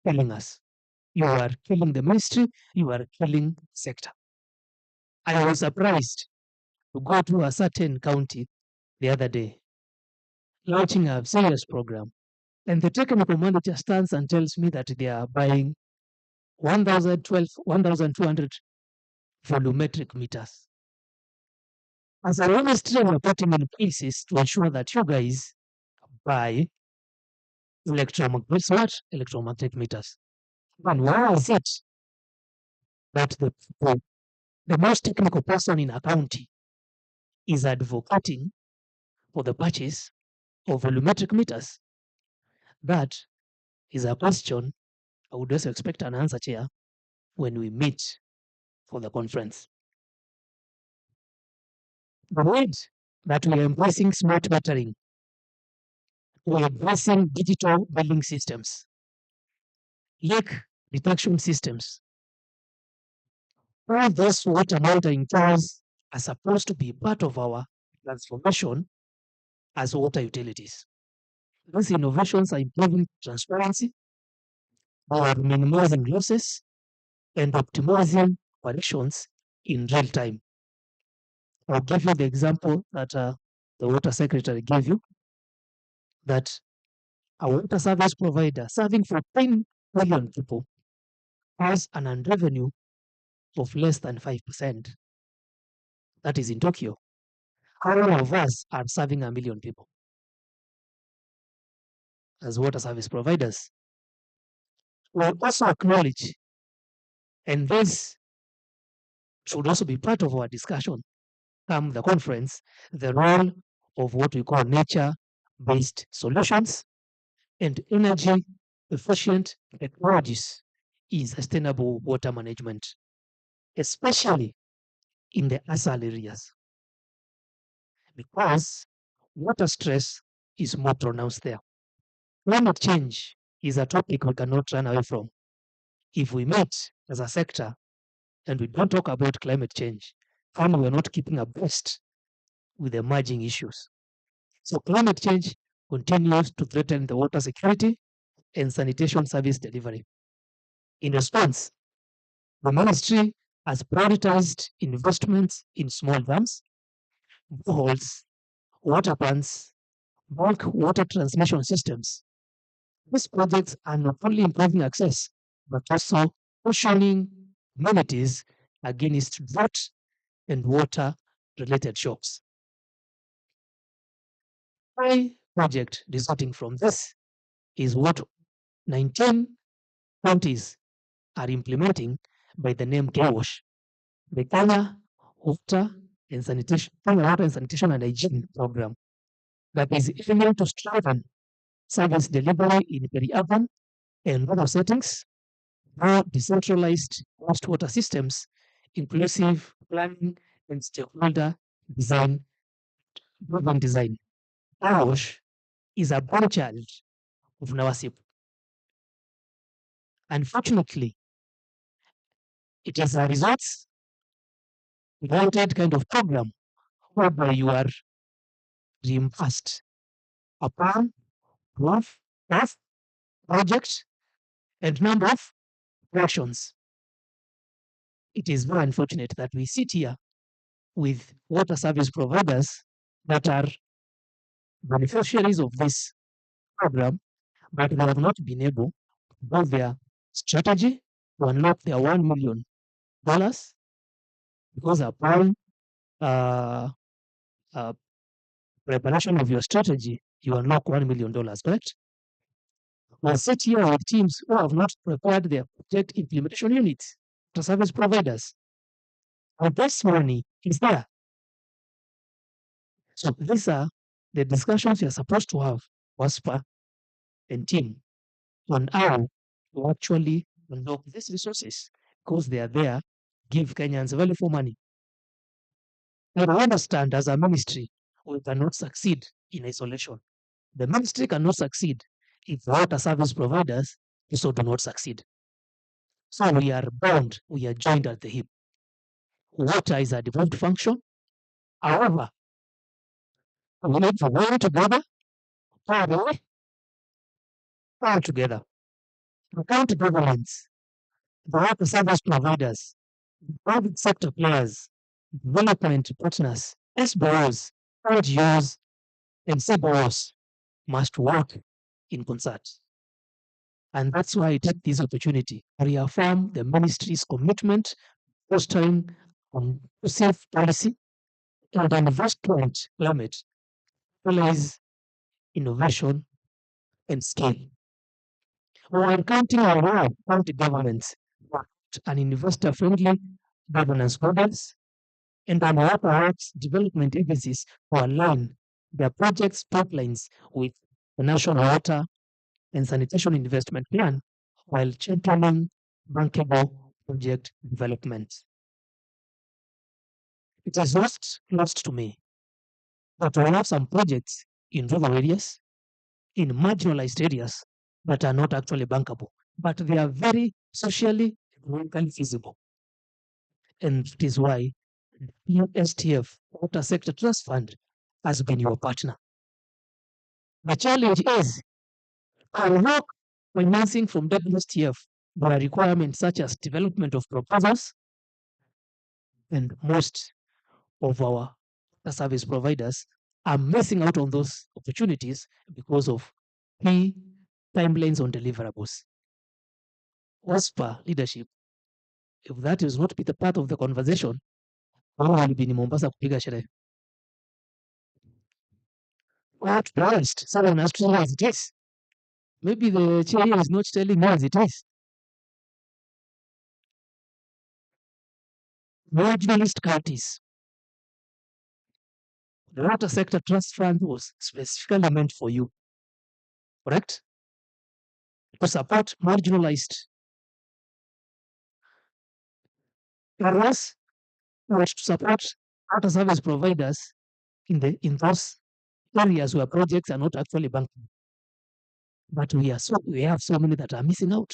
Speaker 6: killing us. You are killing the ministry, you are killing the sector. I was surprised to go to a certain county the other day. launching a serious program. And the technical manager stands and tells me that they are buying 1,200 volumetric meters. As a ministry, we're putting in places to ensure that you guys buy smart electromagnetic meters. And why is it that the most technical person in a county is advocating for the purchase of volumetric meters? That is a question I would also expect an answer, Chair, when we meet for the conference. The need that we are embracing smart metering, we are embracing digital billing systems, leak detection systems. All those water monitoring tools are supposed to be part of our transformation as water utilities. These innovations are improving transparency, they are minimizing losses, and optimizing operations in real time. I'll give you the example that the water secretary gave you, that a water service provider serving 14 million people has an earned revenue of less than 5%. That is in Tokyo. How many of us are serving 1 million people as water service providers? We also acknowledge, and this should also be part of our discussion come the conference, the role of what we call nature-based solutions and energy efficient technologies in sustainable water management, especially in the ASAL areas, because water stress is more pronounced there. Climate change is a topic we cannot run away from. If we meet as a sector and we don't talk about climate change, then we're not keeping abreast with emerging issues. So climate change continues to threaten the water security and sanitation service delivery. In response, the ministry has prioritized investments in small dams, boreholes, water plants, bulk water transmission systems. These projects are not only improving access, but also cushioning communities against drought and water-related shocks. My project resulting from this is what 19 counties are implementing by the name KWASH, the Kenya Water and Sanitation and Hygiene Program, that is aiming to strengthen service delivery in peri-urban and rural settings, more decentralized wastewater systems, inclusive planning and stakeholder design, driven design. KWASH is a brainchild of NAWASIP. Unfortunately, it is a results-oriented kind of program whereby you are reimbursed upon growth of projects and number of operations. It is very unfortunate that we sit here with water service providers that are beneficiaries of this program, but they have not been able to build their strategy to unlock their $1 million because upon uh, uh, preparation of your strategy, you unlock $1 million, correct? We sit here with teams who have not prepared their project implementation units to service providers. And this money is there. So these are the discussions you're supposed to have, WASPA and team, on how to actually unlock these resources because they are there, give Kenyans value for money. And I understand as a ministry, we cannot succeed in isolation. The ministry cannot succeed if water service providers also do not succeed. So we are bound, we are joined at the hip. Water is a devolved function. However, we need to work together, all together. Account governments, the water service providers, private sector players, development partners, SBOs, NGOs, and CBOs must work in concert. And that's why I take this opportunity to reaffirm the ministry's commitment to fostering safe policy and an investment climate, realize innovation and scale. While counting on our county governments and investor-friendly governance models, and on water rights development agencies to align their projects pipelines with the National Water and Sanitation Investment Plan while championing bankable project development. It is not lost to me that we have some projects in rural areas, in marginalized areas that are not actually bankable, but they are very socially and economically feasible. And it is why the STF, Water Sector Trust Fund, has been your partner. The challenge is to unlock financing from WSTF. There are requirements such as development of proposals, and most of our service providers are missing out on those opportunities because of key timelines on deliverables. OSPA leadership, if that is not be the part of the conversation, I will be in Mombasa kupiga sherehe. Well, to be honest, someone has to know as it is. Maybe the chair here is not telling me as it is. Marginalist counties. The Water Sector Trust Fund was specifically meant for you, correct? To support marginalized areas, or to support water service providers in those areas where projects are not actually bankable. But we have so many that are missing out.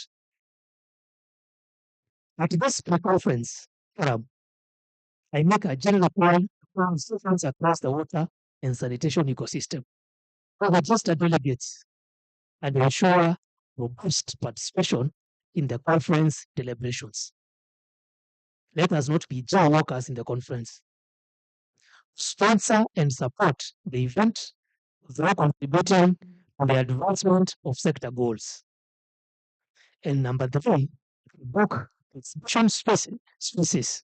Speaker 6: At this conference, I make a general plan for institutions across the water and sanitation ecosystem. We register delegates and ensure robust participation in the conference deliberations. Let us not be jaywalkers in the conference. Sponsor and support the event through contributing to the advancement of sector goals. And number 3, book exhibition spaces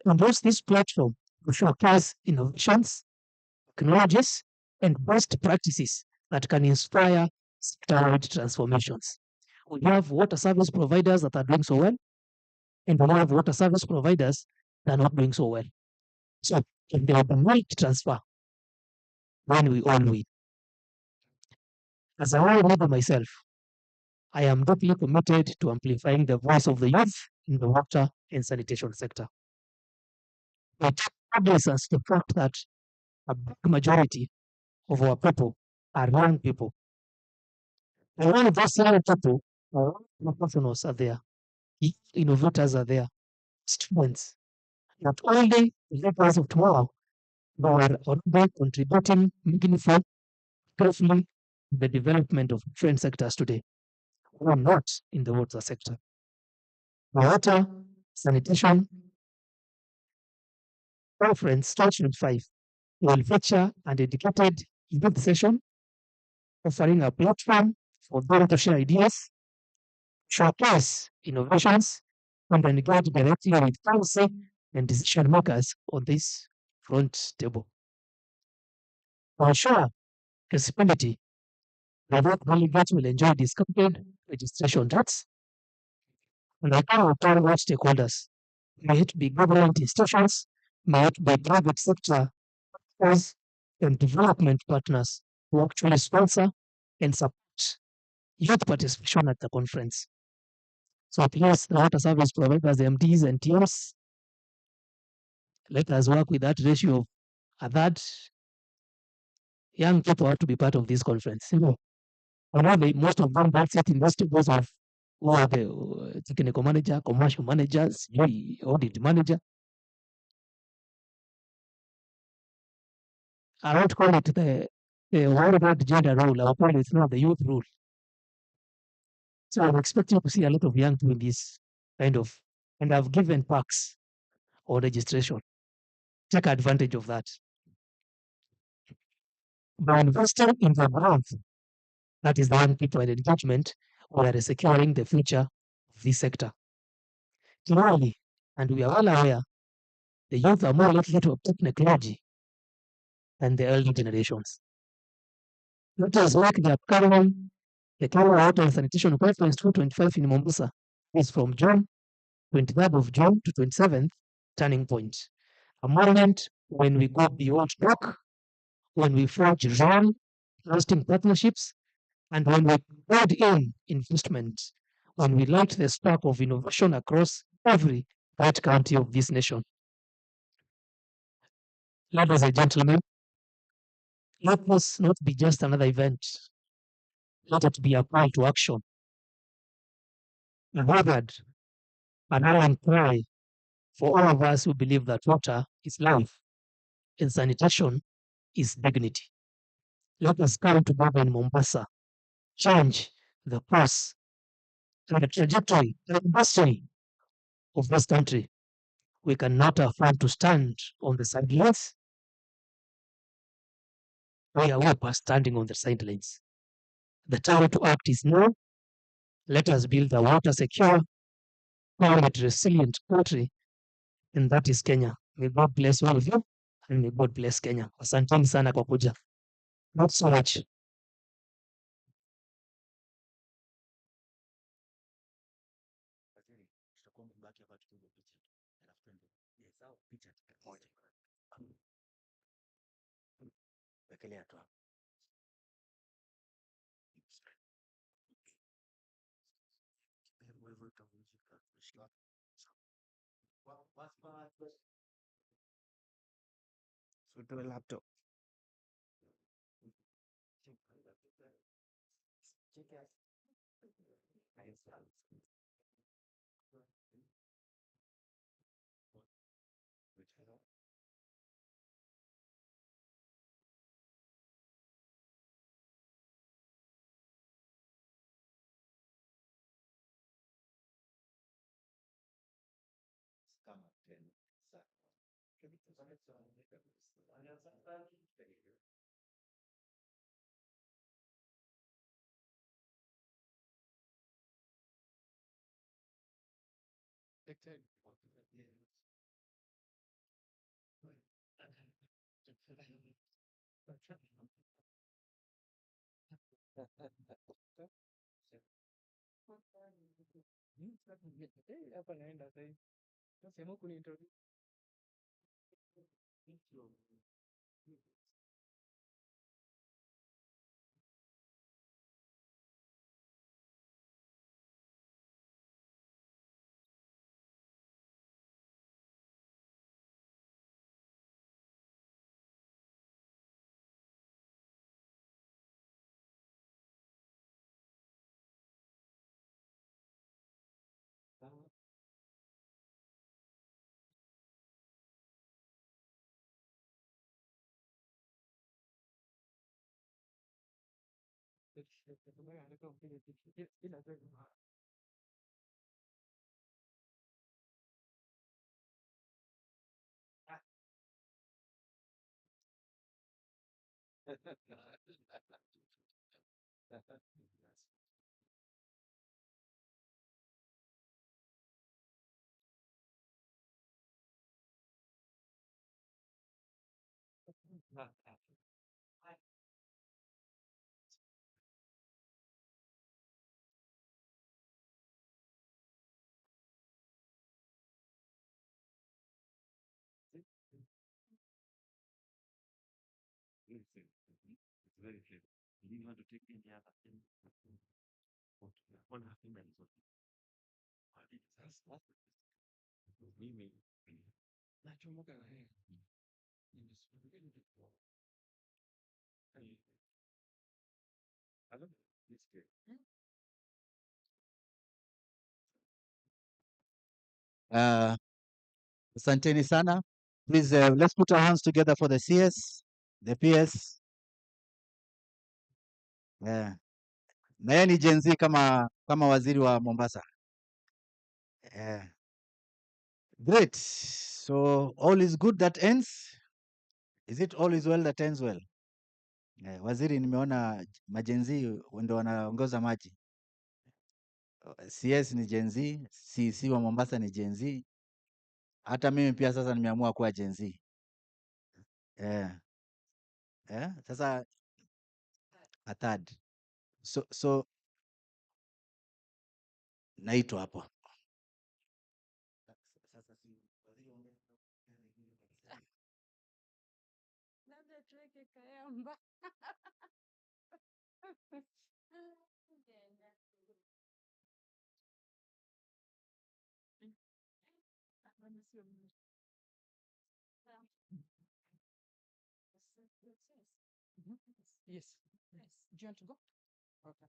Speaker 6: and use this platform to showcase innovations, technologies, and best practices that can inspire sector-wide transformations. We have water service providers that are doing so well, and we have water service providers that are not doing so well. So if there will be knowledge transfer, then we all win. As a role leader myself, I am deeply committed to amplifying the voice of the youth in the water and sanitation sector. It addresses the fact that a big majority of our people are young people. And one of those young people, professionals are there, innovators are there, students, not only leaders of tomorrow, but are already contributing meaningfully to the development of different sectors today. We are not in the water sector. The water sanitation conference starting at 5 will feature a dedicated youth session offering a platform for them to share ideas, showcase innovations, and engage directly with policy and decision makers on this front table. To ensure accessibility, the work delegates will enjoy discounted registration rates and account to all stakeholders, may it be government institutions, may it be private sector partners and development partners who actually sponsor and support youth participation at the conference. So please, the water service providers, MDs and TMs, let us work with that ratio of a third young people have to be part of this conference. You know, I know most of them don't sit in those tables of who are the technical manager, commercial managers, audit manager. I won't call it the worldwide gender role. I'll call it now the youth rule. So I'm expecting to see a lot of young people in this kind of, and I've given perks or registration. Take advantage of that. By investing in the growth, that is the young people and engagement, we are securing the future of this sector. Clearly, and we are all aware, the youth are more likely to obtain technology than the elder generations. Let us make the upcoming the Kenya Water and Sanitation Conference 2025 in Mombasa is from June 23rd of June to 27th, turning point. A moment when we go beyond talk, when we forge real, lasting partnerships, and when we build in investment, when we light the spark of innovation across every part county of this nation. Ladies and gentlemen, let this not be just another event. Let it be a call to action, a word, an allen cry for all of us who believe that water is life and sanitation is dignity. Let us come together in Mombasa, change the course and the trajectory and the destiny of this country. We cannot afford to stand on the sidelines. We are past standing on the sidelines. The time to act is now. Let us build a water secure, climate resilient country, and that is Kenya. May God bless all of you, and may God bless Kenya. Asanteni sana kwa kuja. Not so much.
Speaker 7: Asanteni sana. Please, let's put our hands together for the CS, the PS. Yeah. Na yeye ni Gen Z kama waziri wa Mombasa. Yeah. Great. So all is good that ends. Is it all is well that ends well? Waziri, nimeona majenzi ndio wanaongoza maji. CS ni Gen Z, CC wa Mombasa ni Gen Z. Hata mimi pia sasa nimeamua kuwa Gen Z. Sasa a third. So naitwa hapo.
Speaker 3: Labda tuweke Kayamba. Yes. Yes. Do you want to go? Okay.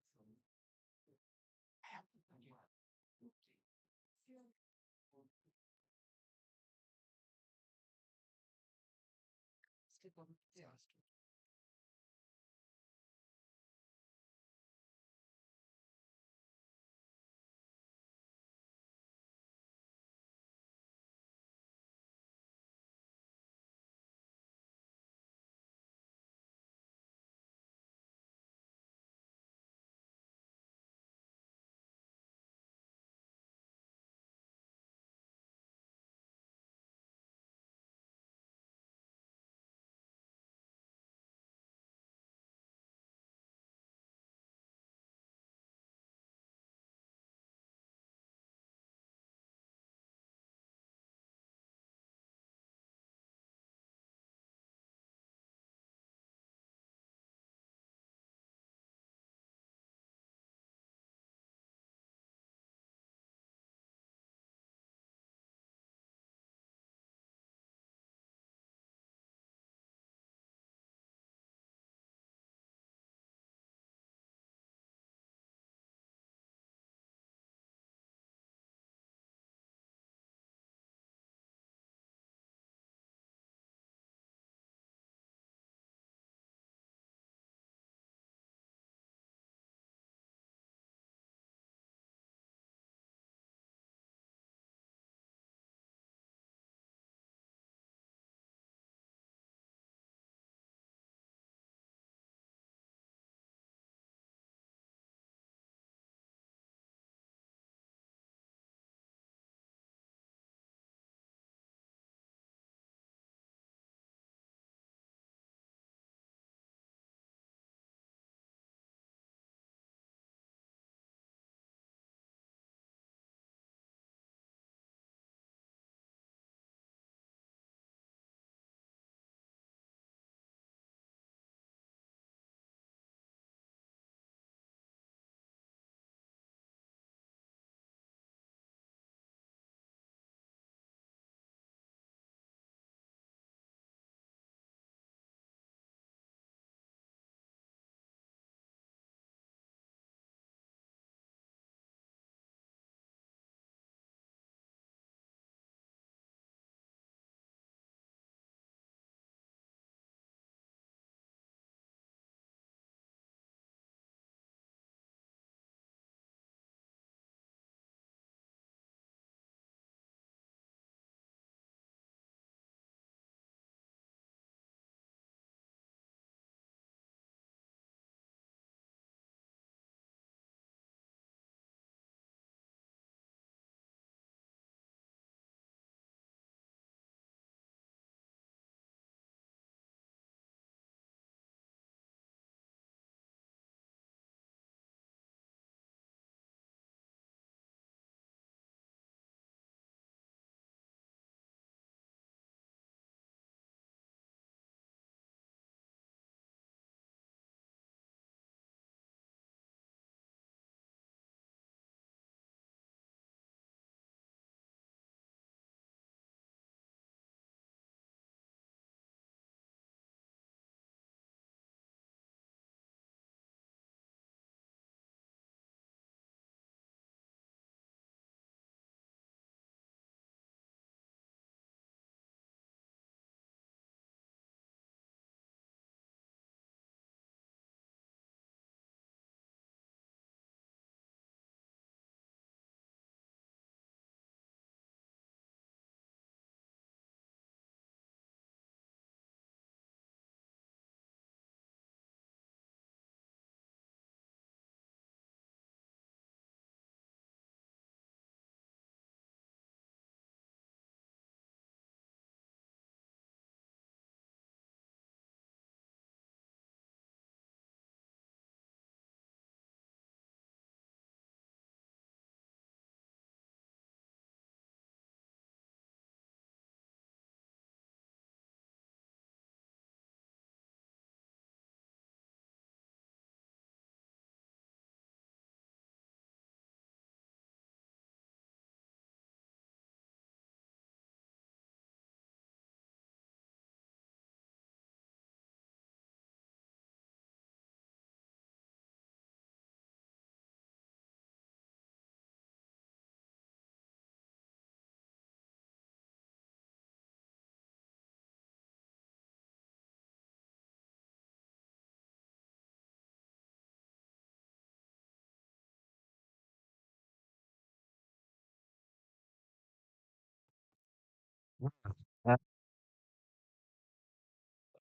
Speaker 3: Skip on. Yeah.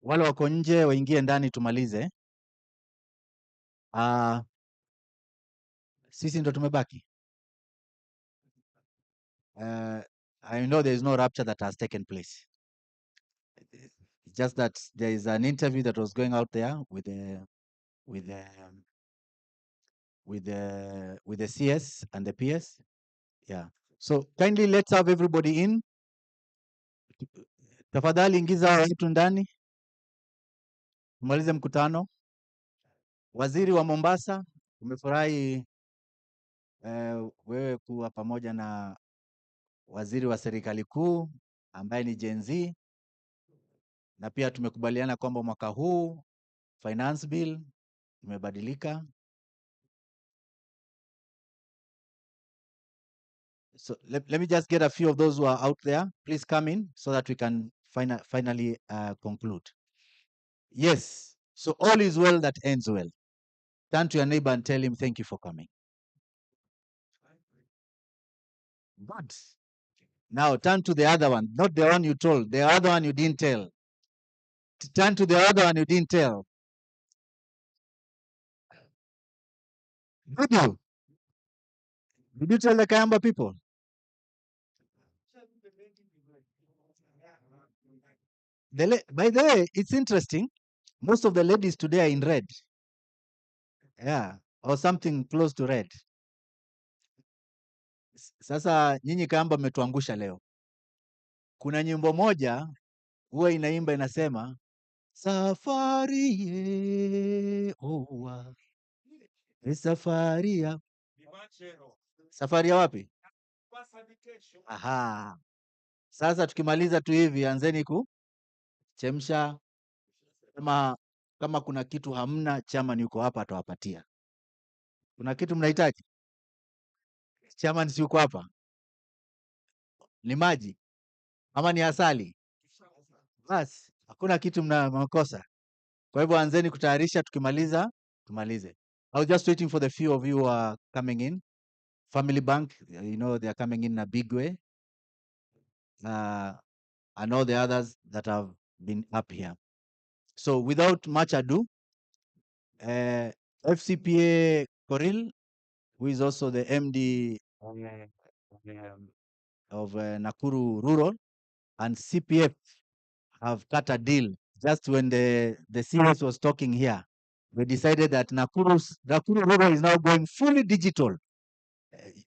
Speaker 7: wale wako nje waingie ndani tumalize. Sisi ndo tumebaki. I know there is no rapture that has taken place. It's just that there is an interview that was going out there with the CS and the PS. Yeah. So kindly let's have everybody in. Tafadhali ingiza watu ndani. Tumalize mkutano. Waziri wa Mombasa, tumefurahi wewe kuwa pamoja na waziri wa serikali kuu ambaye ni Gen Z, na pia tumekubaliana kwamba mwaka huu finance bill imebadilika. So let me just get a few of those who are out there. Please come in so that we can finally conclude. Yes. So all is well that ends well. Turn to your neighbor and tell him thank you for coming. Good. Now turn to the other one, not the one you told, the other one you didn't tell. Turn to the other one you didn't tell. Did you? Did you tell the Kayamba people? By the way, it's interesting. Most of the ladies today are in red. Yeah, or something close to red. Sasa nyinyi Kayamba mmetuangusha leo. Kuna nyimbo moja huwa inaimba inasema safari ye owa. Safari ya safari ya wapi? Aha. Sasa tukimaliza tu hivi anzeni kuchemsha. Kama kuna kitu hamna, chairman yuko hapa atawapatia. Kuna kitu mnahitaji? Chairman si yuko hapa? Ni maji ama ni asali? Basi hakuna kitu mnakosa. Kwa hivyo anzeni kutayarisha, tukimaliza tumalize. I was just waiting for the few of you who are coming in. Family Bank, you know, they are coming in a big way. And all the others that have been up here. So without much ado, FCPA Koril, who is also the MD of Nakuru Rural, and CPF have cut a deal. Just when the CS was talking here, we decided that Nakuru Rural is now going fully digital.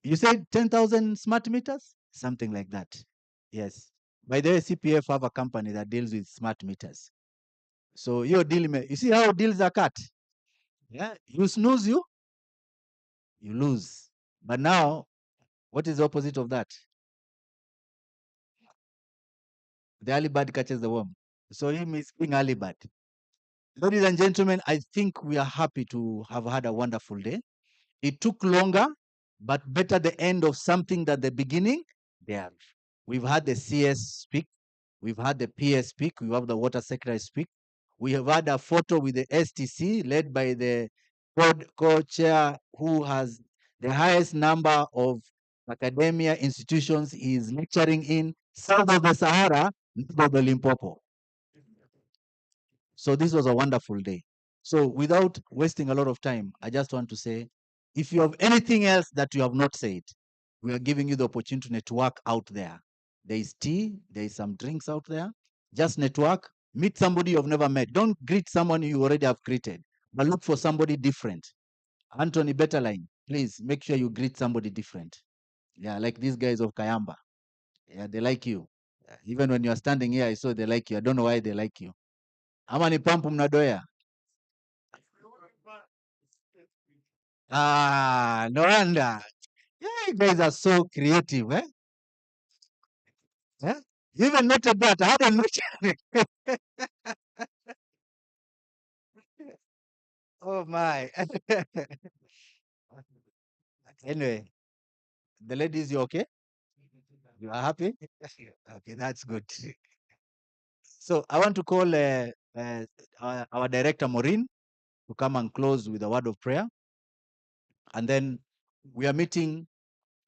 Speaker 7: You said 10,000 smart meters? Something like that. Yes. By the way, CPF have a company that deals with smart meters. So your deal, you see how deals are cut? Yeah. You snooze, you lose. But now, what is the opposite of that? The early bird catches the worm. So him is being early bird. Ladies and gentlemen, I think we are happy to have had a wonderful day. It took longer, but better the end of something than the beginning there. We've had the CS speak. We've had the PS speak. We have the water secretary speak. We have had a photo with the STC led by the co-chair who has the highest number of academia institutions he is lecturing in, south of the Sahara, north of the Limpopo. So this was a wonderful day. So without wasting a lot of time, I just want to say, if you have anything else that you have not said, we are giving you the opportunity to network out there. There is tea, there is some drinks out there. Just network, meet somebody you have never met. Don't greet someone you already have greeted, but look for somebody different. Anthony Betterline, please make sure you greet somebody different. Yeah, like these guys of Kayamba. Yeah, they like you. Even when you are standing here, I saw they like you. I don't know why they like you. Ama ni pampu mnadoya? No wonder. Yeah, you guys are so creative, eh? Yeah? You even noted that. I hadn't noted it. Oh my. Anyway, the ladies, you okay? You are happy? Okay, that's good. So I want to call our director, Maureen, to come and close with a word of prayer. And then we are meeting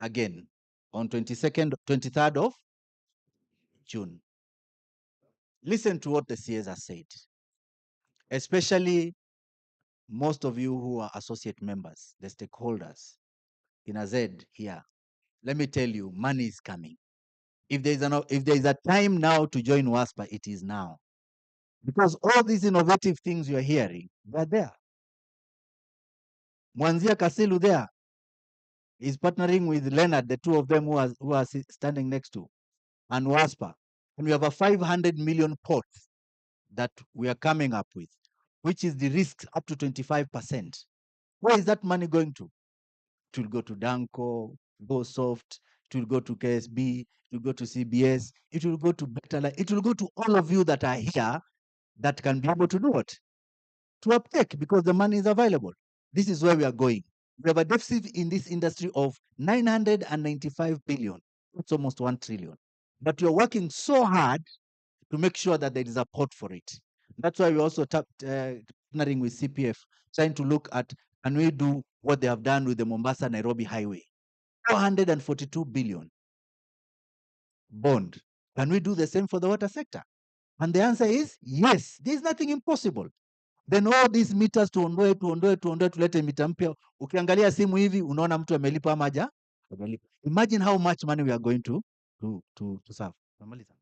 Speaker 7: again on 23rd of June. Listen to what the CS has said. especially most of you who are associate members, the stakeholders in AZ here. Let me tell you, money is coming. If there is a time now to join WASPA, it is now. Because all these innovative things you're hearing, they're there. Mwanzia Kasilu there is partnering with Leonard, the two of them who are standing next to, and WASPA. And we have a 500 million pot that we are coming up with, which is the risk up to 25%. Where is that money going to? It will go to Danco, GoSoft, it will go to KSB, it will go to CBS, it will go to Better Life, it will go to all of you that are here that can be able to do what? To uptake, because the money is available. This is where we are going. We have a deficit in this industry of 995 billion. It's almost 1 trillion. But we are working so hard to make sure that there is a pot for it. That's why we also partnering with CPF, trying to look at, can we do what they have done with the Mombasa-Nairobi highway? 442 billion bond. Can we do the same for the water sector? And the answer is yes. There's nothing impossible. Then all these meters tuondoe, tulete mita mpya. Ukiangalia simu hivi unaona mtu amelipa ama haja. Imagine how much money we are going to serve. Namaliza.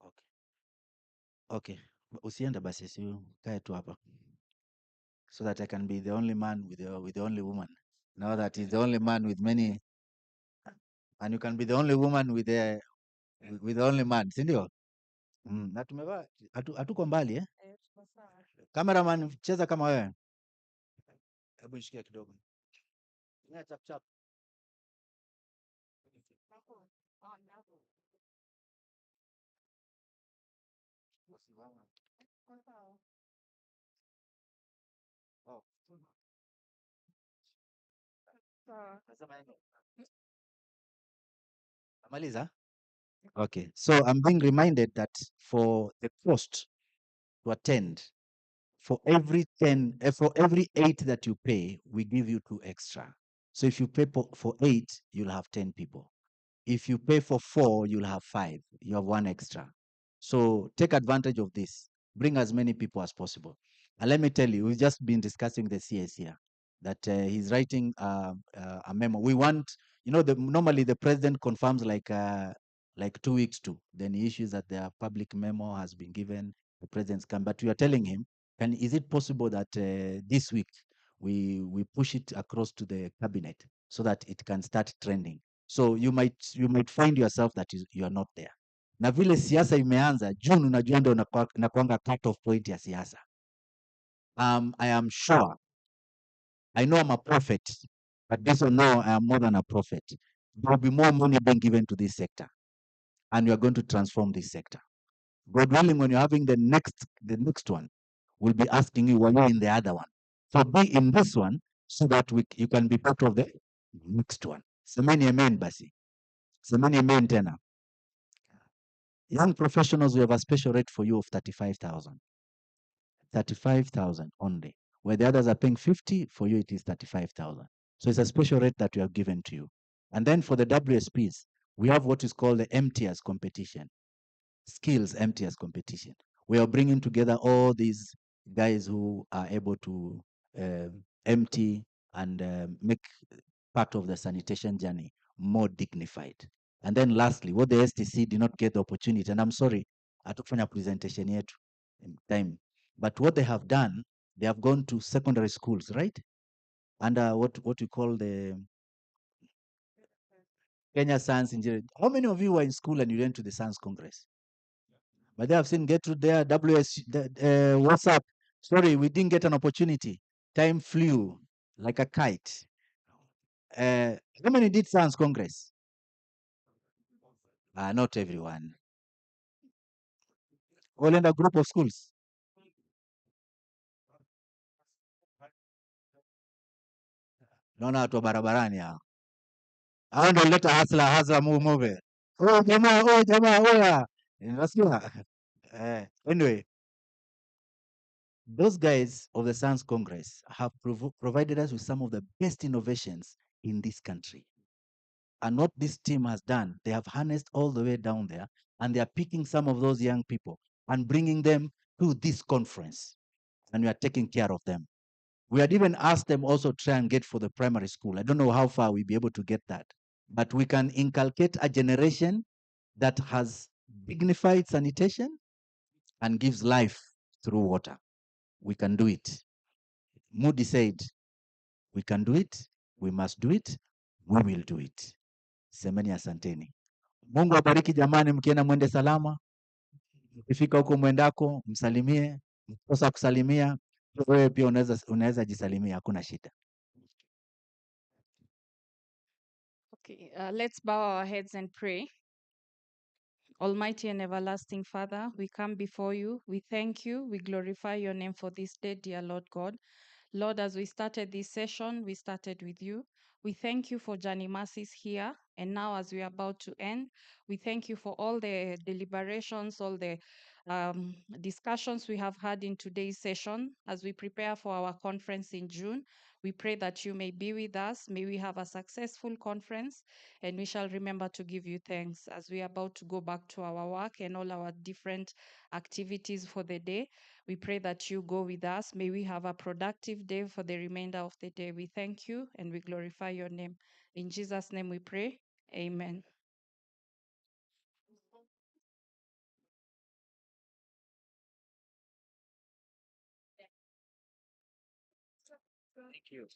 Speaker 7: Okay. Okay. Usiende basi, si kae tu hapa. So that I can be the only man with the only woman. Now that he's the only man with many, and you can be the only woman with the only man, si ndio? Na tumevaa hatuko mbali eh? Cameraman, cheza kama wewe. Hebu nishikie kidogo. Chap chap. Oh. Amaliza? Okay. So I'm being reminded that for the cost to attend, for every 8 that you pay, we give you 2 extra. So if you pay for 8, you'll have 10 people. If you pay for 4, you'll have 5. You have 1 extra. So take advantage of this. Bring as many people as possible. And let me tell you, we've just been discussing the CS here, that he's writing a memo. We want, normally the president confirms like 2 weeks to, then he issues that the public memo has been given, the president's come. But we are telling him, is it possible that this week we push it across to the cabinet so that it can start trending? So you might find yourself that you are not there. Na vile siasa imeanza, June unajua ndio inakuanga cut off point ya siasa. I am sure, I know I'm a prophet, but this one now I am more than a prophet. There will be more money being given to this sector, and we are going to transform this sector. God willing, when you're having the next one, we'll be asking you, were you in the other one? So be in this one so that you can be part of the next one. Semeni amen basi. Semeni amen tena. Young professionals, we have a special rate for you of 35,000. 35,000 only. Where the others are paying 50, for you it is 35,000. So it's a special rate that we have given to you. And then for the WSPs, we have what is called the MTS competition, skills MTS competition. We are bringing together all these guys who are able to empty and make part of the sanitation journey more dignified. And then lastly, what the STC did not get the opportunity, and I'm sorry, hatukufanya presentation yetu in time, but what they have done, they have gone to secondary schools, right? Under what we call the Kenya Science Engineering. How many of you were in school and you went to the Science Congress? But they have seen get to their WhatsApp. Sorry, we didn't get an opportunity. Time flew like a kite. How many did Science Congress? Not everyone. All in a group of schools. Naona watu wa barabarani hao. Hao ndio leta hasla move. Oh jamaa, oya. Unasikia? Anyway, Those guys of the Science Congress have provided us with some of the best innovations in this country. And what this team has done, they have harnessed all the way down there, and they are picking some of those young people and bringing them to this conference. And we are taking care of them. We had even asked them also try and get for the primary school. I don't know how far we'll be able to get that, but we can inculcate a generation that has dignified sanitation and gives life through water. We can do it. Moody said, we can do it, we must do it, we will do it. Semeni asanteni. Mungu abariki jamani, mkienda mwende salama. Ukifika huko mwendako, msalimie. Mkosa kusalimia, wewe pia unaweza jisalimia, hakuna shida.
Speaker 8: Okay, let's bow our heads and pray. Almighty and everlasting Father, we come before you. We thank you. We glorify your name for this day, dear Lord God. Lord, as we started this session, we started with you. We thank you for Johnny Mercies here. And now, as we are about to end, we thank you for all the deliberations, all the discussions we have had in today's session as we prepare for our conference in June. We pray that you may be with us. May we have a successful conference, and we shall remember to give you thanks as we are about to go back to our work and all our different activities for the day. We pray that you go with us. May we have a productive day for the remainder of the day. We thank you and we glorify your name. In Jesus' name we pray. Amen.
Speaker 6: Thank you.